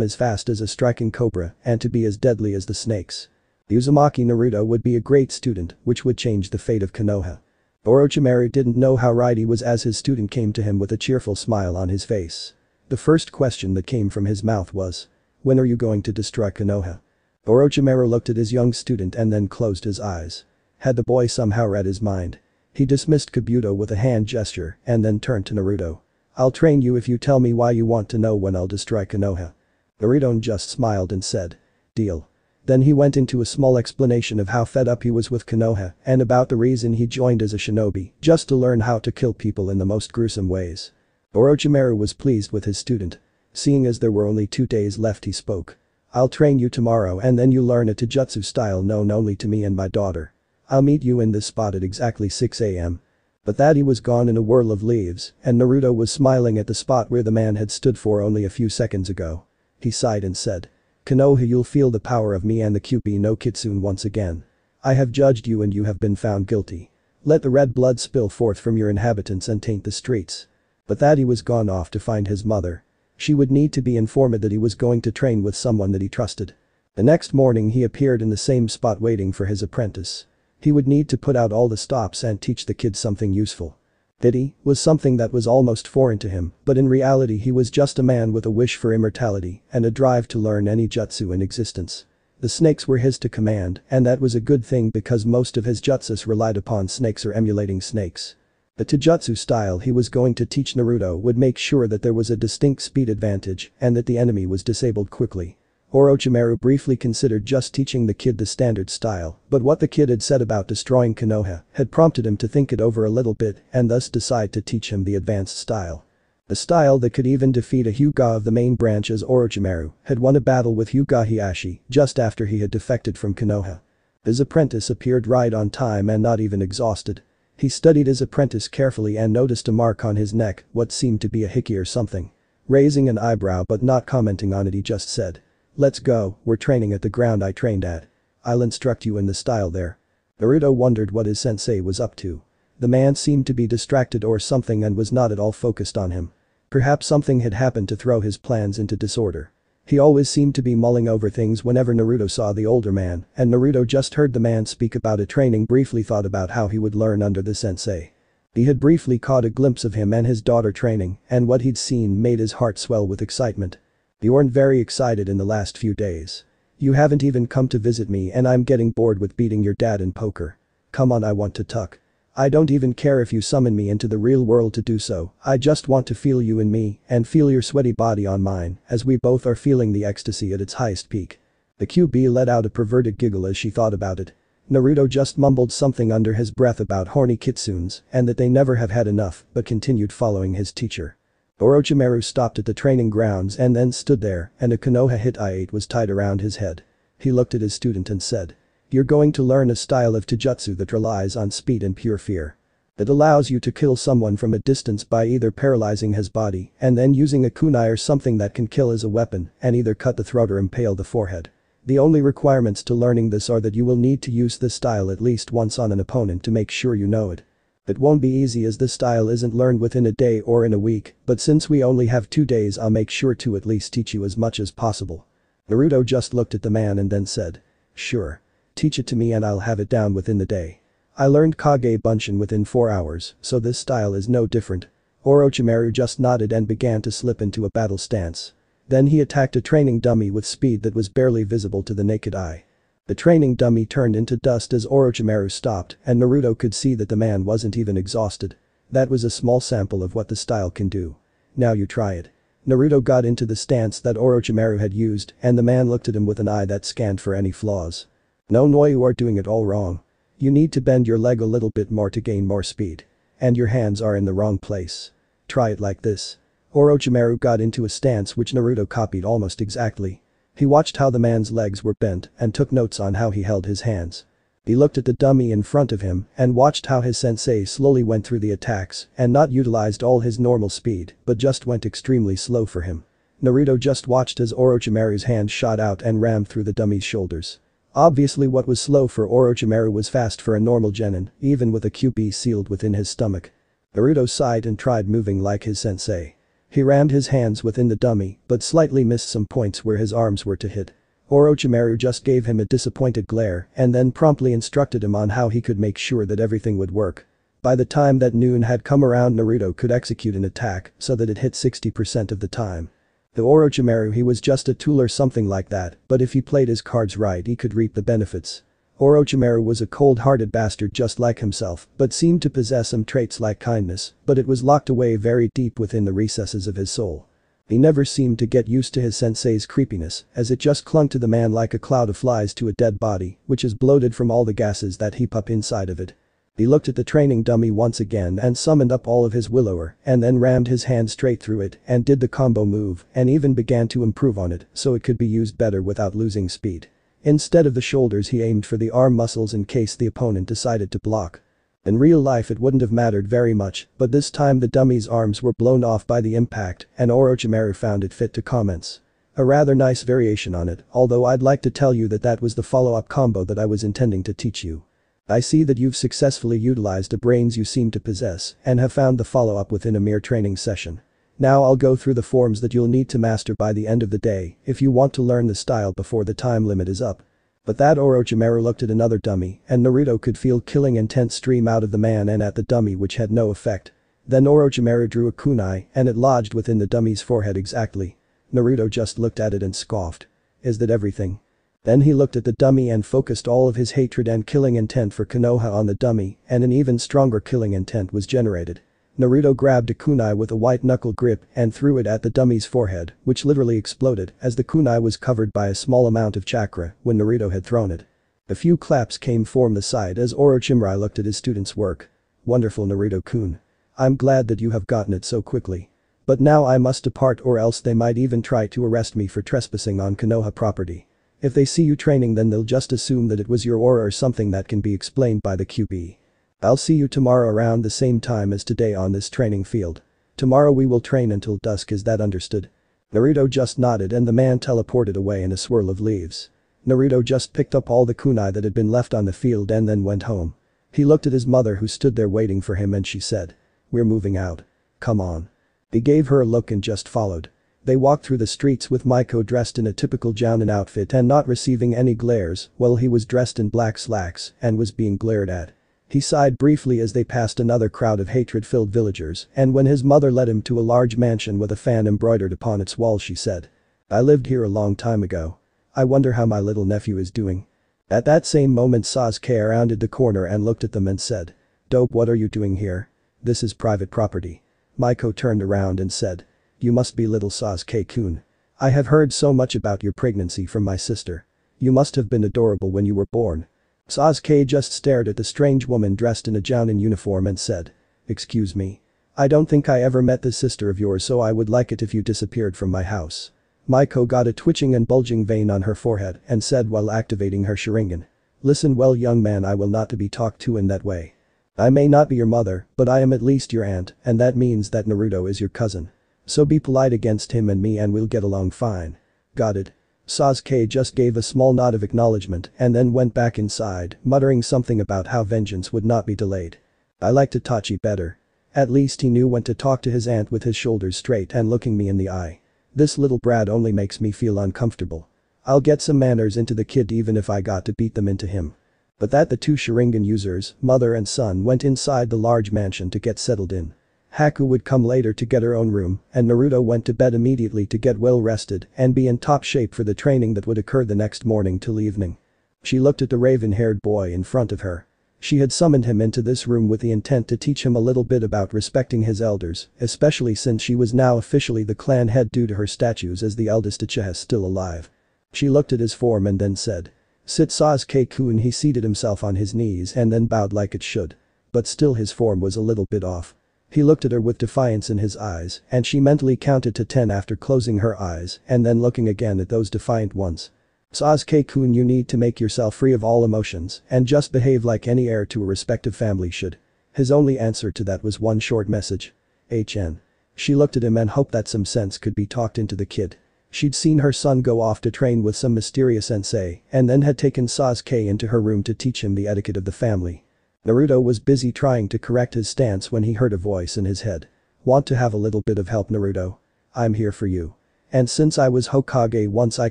as fast as a striking cobra and to be as deadly as the snakes. Uzumaki Naruto would be a great student, which would change the fate of Konoha. Orochimaru didn't know how right he was as his student came to him with a cheerful smile on his face. The first question that came from his mouth was, "When are you going to destroy Konoha?" Orochimaru looked at his young student and then closed his eyes. Had the boy somehow read his mind? He dismissed Kabuto with a hand gesture and then turned to Naruto. "I'll train you if you tell me why you want to know when I'll destroy Konoha." Naruto just smiled and said, "Deal." Then he went into a small explanation of how fed up he was with Konoha and about the reason he joined as a shinobi, just to learn how to kill people in the most gruesome ways. Orochimaru was pleased with his student. Seeing as there were only 2 days left, he spoke. "I'll train you tomorrow and then you learn a taijutsu style known only to me and my daughter. I'll meet you in this spot at exactly 6 a.m. But that he was gone in a whirl of leaves, and Naruto was smiling at the spot where the man had stood for only a few seconds ago. He sighed and said, "Konoha, you'll feel the power of me and the Kyuubi no Kitsune once again. I have judged you and you have been found guilty. Let the red blood spill forth from your inhabitants and taint the streets." But that he was gone off to find his mother. She would need to be informed that he was going to train with someone that he trusted. The next morning he appeared in the same spot waiting for his apprentice. He would need to put out all the stops and teach the kid something useful. Pity was something that was almost foreign to him, but in reality he was just a man with a wish for immortality and a drive to learn any jutsu in existence. The snakes were his to command, and that was a good thing because most of his jutsus relied upon snakes or emulating snakes. The taijutsu style he was going to teach Naruto would make sure that there was a distinct speed advantage and that the enemy was disabled quickly. Orochimaru briefly considered just teaching the kid the standard style, but what the kid had said about destroying Konoha had prompted him to think it over a little bit and thus decide to teach him the advanced style. The style that could even defeat a Hyuga of the main branch, as Orochimaru had won a battle with Hyuga Hiashi just after he had defected from Konoha. His apprentice appeared right on time and not even exhausted. He studied his apprentice carefully and noticed a mark on his neck, what seemed to be a hickey or something. Raising an eyebrow but not commenting on it, he just said, "Let's go, we're training at the ground I trained at. I'll instruct you in the style there." Naruto wondered what his sensei was up to. The man seemed to be distracted or something and was not at all focused on him. Perhaps something had happened to throw his plans into disorder. He always seemed to be mulling over things whenever Naruto saw the older man, and Naruto just heard the man speak about a training, briefly thought about how he would learn under the sensei. He had briefly caught a glimpse of him and his daughter training, and what he'd seen made his heart swell with excitement. "You weren't very excited in the last few days. You haven't even come to visit me and I'm getting bored with beating your dad in poker. Come on, I want to talk. I don't even care if you summon me into the real world to do so, I just want to feel you in me and feel your sweaty body on mine as we both are feeling the ecstasy at its highest peak." The QB let out a perverted giggle as she thought about it. Naruto just mumbled something under his breath about horny kitsunes and that they never have had enough but continued following his teacher. Orochimaru stopped at the training grounds and then stood there and a Konoha Hittite was tied around his head. He looked at his student and said, "You're going to learn a style of taijutsu that relies on speed and pure fear. It allows you to kill someone from a distance by either paralyzing his body and then using a kunai or something that can kill as a weapon and either cut the throat or impale the forehead. The only requirements to learning this are that you will need to use this style at least once on an opponent to make sure you know it. It won't be easy as this style isn't learned within a day or in a week, but since we only have 2 days I'll make sure to at least teach you as much as possible." Naruto just looked at the man and then said, "Sure. Teach it to me and I'll have it down within the day. I learned Kage Bunshin within 4 hours, so this style is no different." Orochimaru just nodded and began to slip into a battle stance. Then he attacked a training dummy with speed that was barely visible to the naked eye. The training dummy turned into dust as Orochimaru stopped and Naruto could see that the man wasn't even exhausted. That was a small sample of what the style can do. "Now you try it." Naruto got into the stance that Orochimaru had used and the man looked at him with an eye that scanned for any flaws. "No, you are doing it all wrong. You need to bend your leg a little bit more to gain more speed. And your hands are in the wrong place. Try it like this." Orochimaru got into a stance which Naruto copied almost exactly. He watched how the man's legs were bent and took notes on how he held his hands. He looked at the dummy in front of him and watched how his sensei slowly went through the attacks and not utilized all his normal speed but just went extremely slow for him. Naruto just watched as Orochimaru's hand shot out and rammed through the dummy's shoulders. Obviously what was slow for Orochimaru was fast for a normal genin, even with a QB sealed within his stomach. Naruto sighed and tried moving like his sensei. He rammed his hands within the dummy but slightly missed some points where his arms were to hit. Orochimaru just gave him a disappointed glare and then promptly instructed him on how he could make sure that everything would work. By the time that noon had come around, Naruto could execute an attack so that it hit 60% of the time. The Orochimaru, he was just a tool or something like that, but if he played his cards right he could reap the benefits. Orochimaru was a cold-hearted bastard just like himself but seemed to possess some traits like kindness, but it was locked away very deep within the recesses of his soul. He never seemed to get used to his sensei's creepiness as it just clung to the man like a cloud of flies to a dead body, which is bloated from all the gases that heap up inside of it. He looked at the training dummy once again and summoned up all of his willower and then rammed his hand straight through it and did the combo move and even began to improve on it so it could be used better without losing speed. Instead of the shoulders he aimed for the arm muscles in case the opponent decided to block. In real life it wouldn't have mattered very much, but this time the dummy's arms were blown off by the impact and Orochimaru found it fit to comments. A rather nice variation on it, although I'd like to tell you that that was the follow-up combo that I was intending to teach you. I see that you've successfully utilized the brains you seem to possess and have found the follow-up within a mere training session. Now I'll go through the forms that you'll need to master by the end of the day if you want to learn the style before the time limit is up. But that Orochimaru looked at another dummy and Naruto could feel killing intent stream out of the man and at the dummy which had no effect. Then Orochimaru drew a kunai and it lodged within the dummy's forehead exactly. Naruto just looked at it and scoffed. Is that everything? Then he looked at the dummy and focused all of his hatred and killing intent for Konoha on the dummy and an even stronger killing intent was generated. Naruto grabbed a kunai with a white knuckle grip and threw it at the dummy's forehead, which literally exploded as the kunai was covered by a small amount of chakra when Naruto had thrown it. A few claps came from the side as Orochimaru looked at his student's work. Wonderful, Naruto-kun. I'm glad that you have gotten it so quickly. But now I must depart or else they might even try to arrest me for trespassing on Konoha property. If they see you training then they'll just assume that it was your aura or something that can be explained by the QB. I'll see you tomorrow around the same time as today on this training field. Tomorrow we will train until dusk, is that understood? Naruto just nodded and the man teleported away in a swirl of leaves. Naruto just picked up all the kunai that had been left on the field and then went home. He looked at his mother who stood there waiting for him and she said, "We're moving out. Come on." He gave her a look and just followed. They walked through the streets with Maiko dressed in a typical jounin outfit and not receiving any glares while he was dressed in black slacks and was being glared at. He sighed briefly as they passed another crowd of hatred-filled villagers and when his mother led him to a large mansion with a fan embroidered upon its wall she said, "I lived here a long time ago. I wonder how my little nephew is doing." At that same moment Sasuke rounded the corner and looked at them and said, "Dope, what are you doing here? This is private property." Maiko turned around and said, "You must be little Sasuke-kun. I have heard so much about your pregnancy from my sister. You must have been adorable when you were born." Sasuke just stared at the strange woman dressed in a jounin uniform and said, "Excuse me. I don't think I ever met this sister of yours, so I would like it if you disappeared from my house." Maiko got a twitching and bulging vein on her forehead and said while activating her Sharingan, "Listen well, young man, I will not be talked to in that way. I may not be your mother, but I am at least your aunt and that means that Naruto is your cousin. So be polite against him and me and we'll get along fine. Got it?" Sasuke just gave a small nod of acknowledgement and then went back inside, muttering something about how vengeance would not be delayed. I liked Itachi better. At least he knew when to talk to his aunt with his shoulders straight and looking me in the eye. This little brat only makes me feel uncomfortable. I'll get some manners into the kid even if I got to beat them into him. But that the two Sharingan users, mother and son, went inside the large mansion to get settled in. Haku would come later to get her own room and Naruto went to bed immediately to get well rested and be in top shape for the training that would occur the next morning till evening. She looked at the raven-haired boy in front of her. She had summoned him into this room with the intent to teach him a little bit about respecting his elders, especially since she was now officially the clan head due to her statues as the eldest Uchiha still alive. She looked at his form and then said, "Sit, Sasuke-kun." He seated himself on his knees and then bowed like it should. But still his form was a little bit off. He looked at her with defiance in his eyes, and she mentally counted to 10 after closing her eyes and then looking again at those defiant ones. Sasuke-kun, you need to make yourself free of all emotions and just behave like any heir to a respective family should. His only answer to that was one short message. HN. She looked at him and hoped that some sense could be talked into the kid. She'd seen her son go off to train with some mysterious sensei and then had taken Sasuke into her room to teach him the etiquette of the family. Naruto was busy trying to correct his stance when he heard a voice in his head. Want to have a little bit of help, Naruto? I'm here for you. And since I was Hokage once, I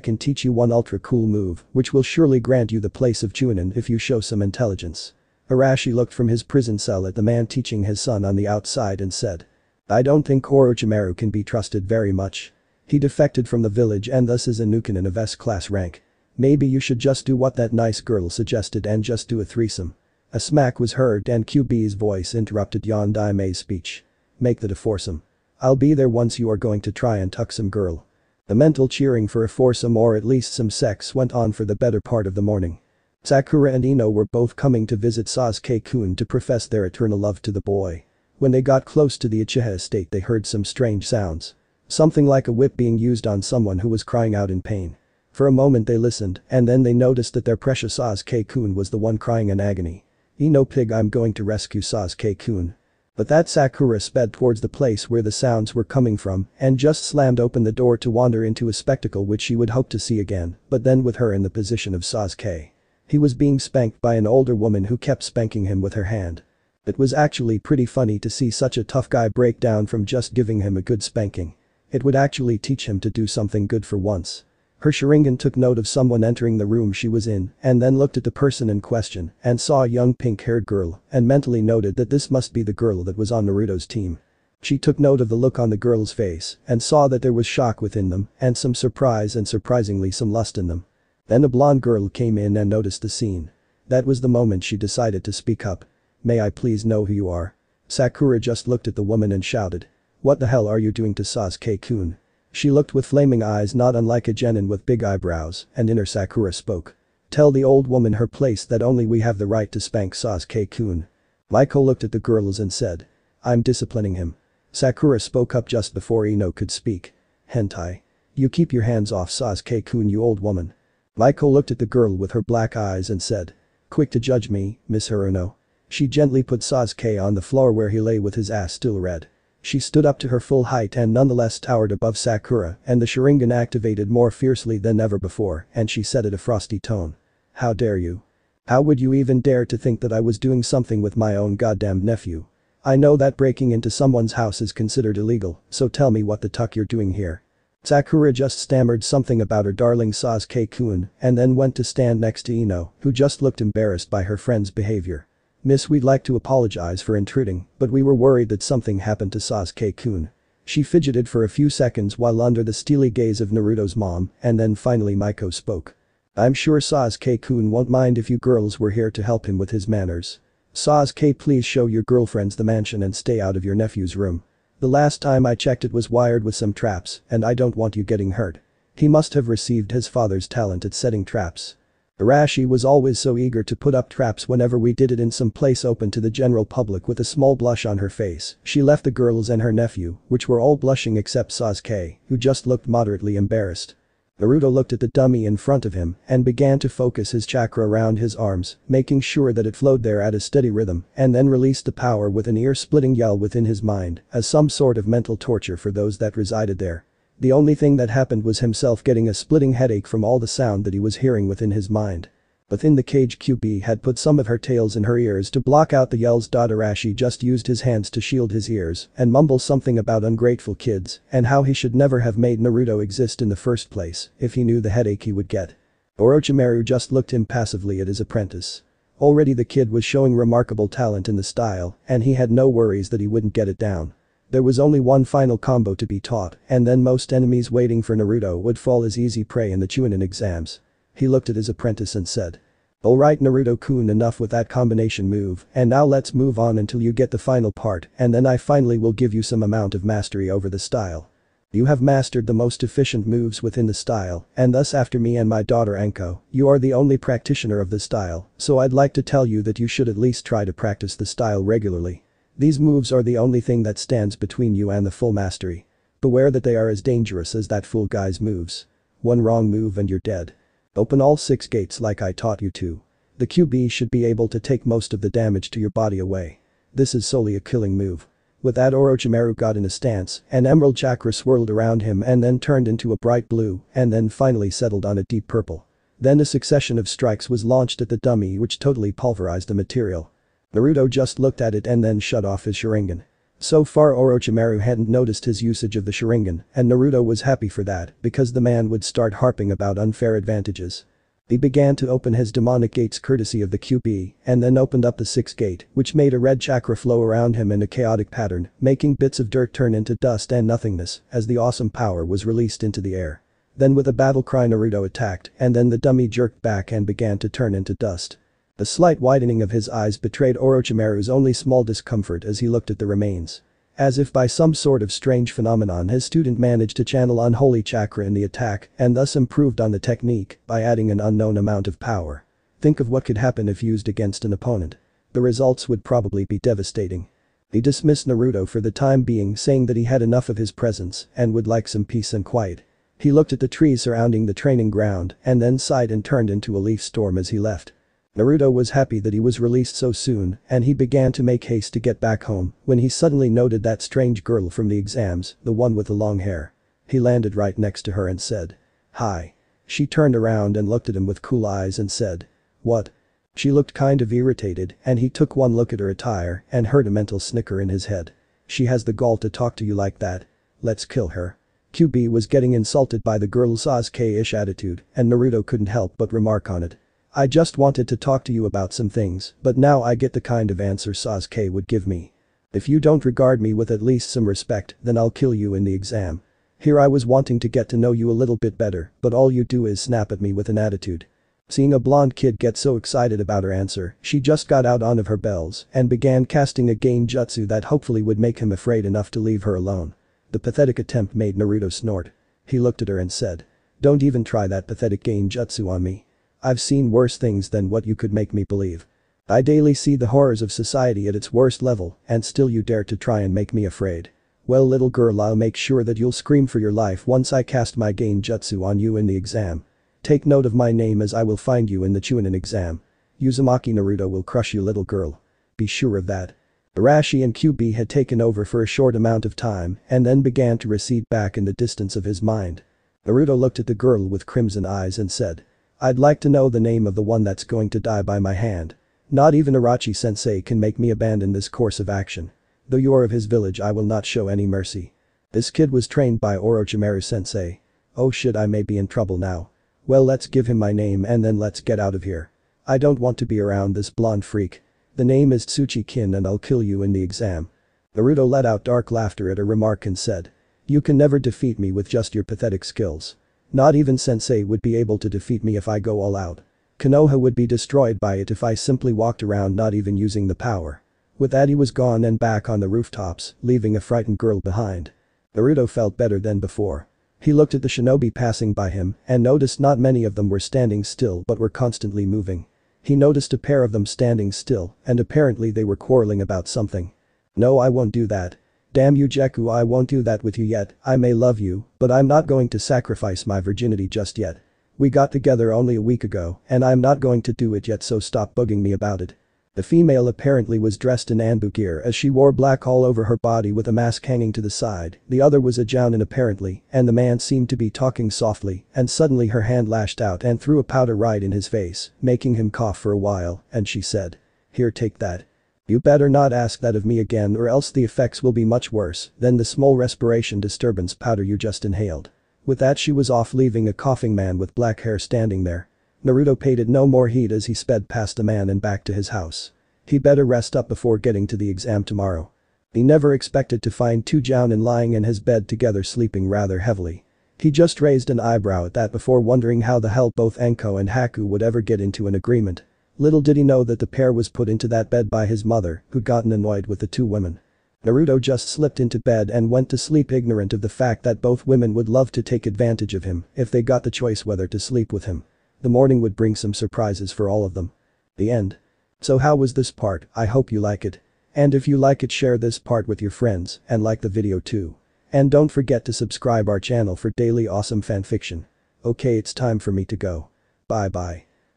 can teach you one ultra cool move which will surely grant you the place of Chunin if you show some intelligence. Arashi looked from his prison cell at the man teaching his son on the outside and said. I don't think Orochimaru can be trusted very much. He defected from the village and thus is a Nukenin of S-class rank. Maybe you should just do what that nice girl suggested and just do a threesome. A smack was heard and QB's voice interrupted Yondaime's speech. Make that a foursome. I'll be there once you are going to try and tuck some girl. The mental cheering for a foursome or at least some sex went on for the better part of the morning. Sakura and Ino were both coming to visit Sasuke-kun to profess their eternal love to the boy. When they got close to the Uchiha estate, they heard some strange sounds. Something like a whip being used on someone who was crying out in pain. For a moment they listened and then they noticed that their precious Sasuke-kun was the one crying in agony. Ino, pig, I'm going to rescue Sasuke-kun. But that Sakura sped towards the place where the sounds were coming from and just slammed open the door to wander into a spectacle which she would hope to see again, but then with her in the position of Sasuke. He was being spanked by an older woman who kept spanking him with her hand. It was actually pretty funny to see such a tough guy break down from just giving him a good spanking. It would actually teach him to do something good for once. Her Sharingan took note of someone entering the room she was in and then looked at the person in question and saw a young pink-haired girl and mentally noted that this must be the girl that was on Naruto's team. She took note of the look on the girl's face and saw that there was shock within them and some surprise and surprisingly some lust in them. Then a blonde girl came in and noticed the scene. That was the moment she decided to speak up. May I please know who you are? Sakura just looked at the woman and shouted. What the hell are you doing to Sasuke-kun? She looked with flaming eyes not unlike a genin with big eyebrows and inner Sakura spoke. Tell the old woman her place that only we have the right to spank Sasuke-kun. Maiko looked at the girls and said. I'm disciplining him. Sakura spoke up just before Ino could speak. Hentai. You keep your hands off Sasuke-kun, you old woman. Maiko looked at the girl with her black eyes and said. Quick to judge me, Miss Haruno. She gently put Sasuke on the floor where he lay with his ass still red. She stood up to her full height and nonetheless towered above Sakura and the Sharingan activated more fiercely than ever before and she said at a frosty tone. How dare you? How would you even dare to think that I was doing something with my own goddamn nephew? I know that breaking into someone's house is considered illegal, so tell me what the tuck you're doing here. Sakura just stammered something about her darling Sasuke-kun and then went to stand next to Ino, who just looked embarrassed by her friend's behavior. Miss, we'd like to apologize for intruding, but we were worried that something happened to Sasuke-kun. She fidgeted for a few seconds while under the steely gaze of Naruto's mom and then finally Maiko spoke. I'm sure Sasuke-kun won't mind if you girls were here to help him with his manners. Sasuke, please show your girlfriends the mansion and stay out of your nephew's room. The last time I checked it was wired with some traps and I don't want you getting hurt. He must have received his father's talent at setting traps. Arashi was always so eager to put up traps whenever we did it in some place open to the general public. With a small blush on her face, she left the girls and her nephew, which were all blushing except Sasuke, who just looked moderately embarrassed. Naruto looked at the dummy in front of him and began to focus his chakra around his arms, making sure that it flowed there at a steady rhythm and then released the power with an ear-splitting yell within his mind as some sort of mental torture for those that resided there. The only thing that happened was himself getting a splitting headache from all the sound that he was hearing within his mind. Within the cage, QB had put some of her tails in her ears to block out the yells. Arashi just used his hands to shield his ears and mumble something about ungrateful kids and how he should never have made Naruto exist in the first place if he knew the headache he would get. Orochimaru just looked impassively at his apprentice. Already the kid was showing remarkable talent in the style and he had no worries that he wouldn't get it down. There was only one final combo to be taught and then most enemies waiting for Naruto would fall as easy prey in the Chunin exams. He looked at his apprentice and said. Alright Naruto-kun, enough with that combination move and now let's move on until you get the final part and then I finally will give you some amount of mastery over the style. You have mastered the most efficient moves within the style and thus after me and my daughter Anko, you are the only practitioner of the style, so I'd like to tell you that you should at least try to practice the style regularly. These moves are the only thing that stands between you and the full mastery. Beware that they are as dangerous as that fool guy's moves. One wrong move and you're dead. Open all 6 gates like I taught you to. The QB should be able to take most of the damage to your body away. This is solely a killing move. With that, Orochimaru got in a stance, an emerald chakra swirled around him and then turned into a bright blue and then finally settled on a deep purple. Then a succession of strikes was launched at the dummy which totally pulverized the material. Naruto just looked at it and then shut off his Sharingan. So far Orochimaru hadn't noticed his usage of the Sharingan, and Naruto was happy for that because the man would start harping about unfair advantages. He began to open his demonic gates courtesy of the QB and then opened up the 6th gate, which made a red chakra flow around him in a chaotic pattern, making bits of dirt turn into dust and nothingness as the awesome power was released into the air. Then with a battle cry Naruto attacked and then the dummy jerked back and began to turn into dust. The slight widening of his eyes betrayed Orochimaru's only small discomfort as he looked at the remains. As if by some sort of strange phenomenon, his student managed to channel unholy chakra in the attack and thus improved on the technique by adding an unknown amount of power. Think of what could happen if used against an opponent. The results would probably be devastating. He dismissed Naruto for the time being, saying that he had enough of his presence and would like some peace and quiet. He looked at the trees surrounding the training ground and then sighed and turned into a leaf storm as he left. Naruto was happy that he was released so soon and he began to make haste to get back home when he suddenly noted that strange girl from the exams, the one with the long hair. He landed right next to her and said, "Hi." She turned around and looked at him with cool eyes and said, "What?" She looked kind of irritated and he took one look at her attire and heard a mental snicker in his head. She has the gall to talk to you like that? Let's kill her. QB was getting insulted by the girl's Sasuke-ish attitude and Naruto couldn't help but remark on it. "I just wanted to talk to you about some things, but now I get the kind of answer Sasuke would give me. If you don't regard me with at least some respect, then I'll kill you in the exam. Here I was wanting to get to know you a little bit better, but all you do is snap at me with an attitude." Seeing a blonde kid get so excited about her answer, she just got out one of her bells and began casting a genjutsu that hopefully would make him afraid enough to leave her alone. The pathetic attempt made Naruto snort. He looked at her and said, "Don't even try that pathetic genjutsu on me. I've seen worse things than what you could make me believe. I daily see the horrors of society at its worst level and still you dare to try and make me afraid. Well, little girl, I'll make sure that you'll scream for your life once I cast my genjutsu on you in the exam. Take note of my name as I will find you in the Chunin exam. Uzumaki Naruto will crush you, little girl. Be sure of that." Arashi and QB had taken over for a short amount of time and then began to recede back in the distance of his mind. Naruto looked at the girl with crimson eyes and said, "I'd like to know the name of the one that's going to die by my hand. Not even Orochi-sensei can make me abandon this course of action. Though you are of his village, I will not show any mercy." This kid was trained by Orochimaru-sensei. Oh shit, I may be in trouble now. Well, let's give him my name and then let's get out of here. I don't want to be around this blonde freak. The name is Tsuchi-kin and I'll kill you in the exam. Naruto let out dark laughter at her remark and said, "You can never defeat me with just your pathetic skills. Not even sensei would be able to defeat me if I go all out. Konoha would be destroyed by it if I simply walked around not even using the power." With that he was gone and back on the rooftops, leaving a frightened girl behind. Naruto felt better than before. He looked at the shinobi passing by him and noticed not many of them were standing still but were constantly moving. He noticed a pair of them standing still and apparently they were quarreling about something. "No, I won't do that. Damn you, Jeku, I won't do that with you yet. I may love you, but I'm not going to sacrifice my virginity just yet. We got together only a week ago and I'm not going to do it yet, so stop bugging me about it." The female apparently was dressed in Anbu gear as she wore black all over her body with a mask hanging to the side. The other was a jounin apparently, and the man seemed to be talking softly and suddenly her hand lashed out and threw a powder right in his face, making him cough for a while, and she said, "Here, take that. You better not ask that of me again or else the effects will be much worse than the small respiration disturbance powder you just inhaled." With that she was off, leaving a coughing man with black hair standing there. Naruto paid it no more heed as he sped past the man and back to his house. He better rest up before getting to the exam tomorrow. He never expected to find two jounin lying in his bed together sleeping rather heavily. He just raised an eyebrow at that before wondering how the hell both Anko and Haku would ever get into an agreement. Little did he know that the pair was put into that bed by his mother, who'd gotten annoyed with the two women. Naruto just slipped into bed and went to sleep, ignorant of the fact that both women would love to take advantage of him if they got the choice whether to sleep with him. The morning would bring some surprises for all of them. The end. So how was this part? I hope you like it. And if you like it, share this part with your friends and like the video too. And don't forget to subscribe our channel for daily awesome fanfiction. Okay, it's time for me to go. Bye bye.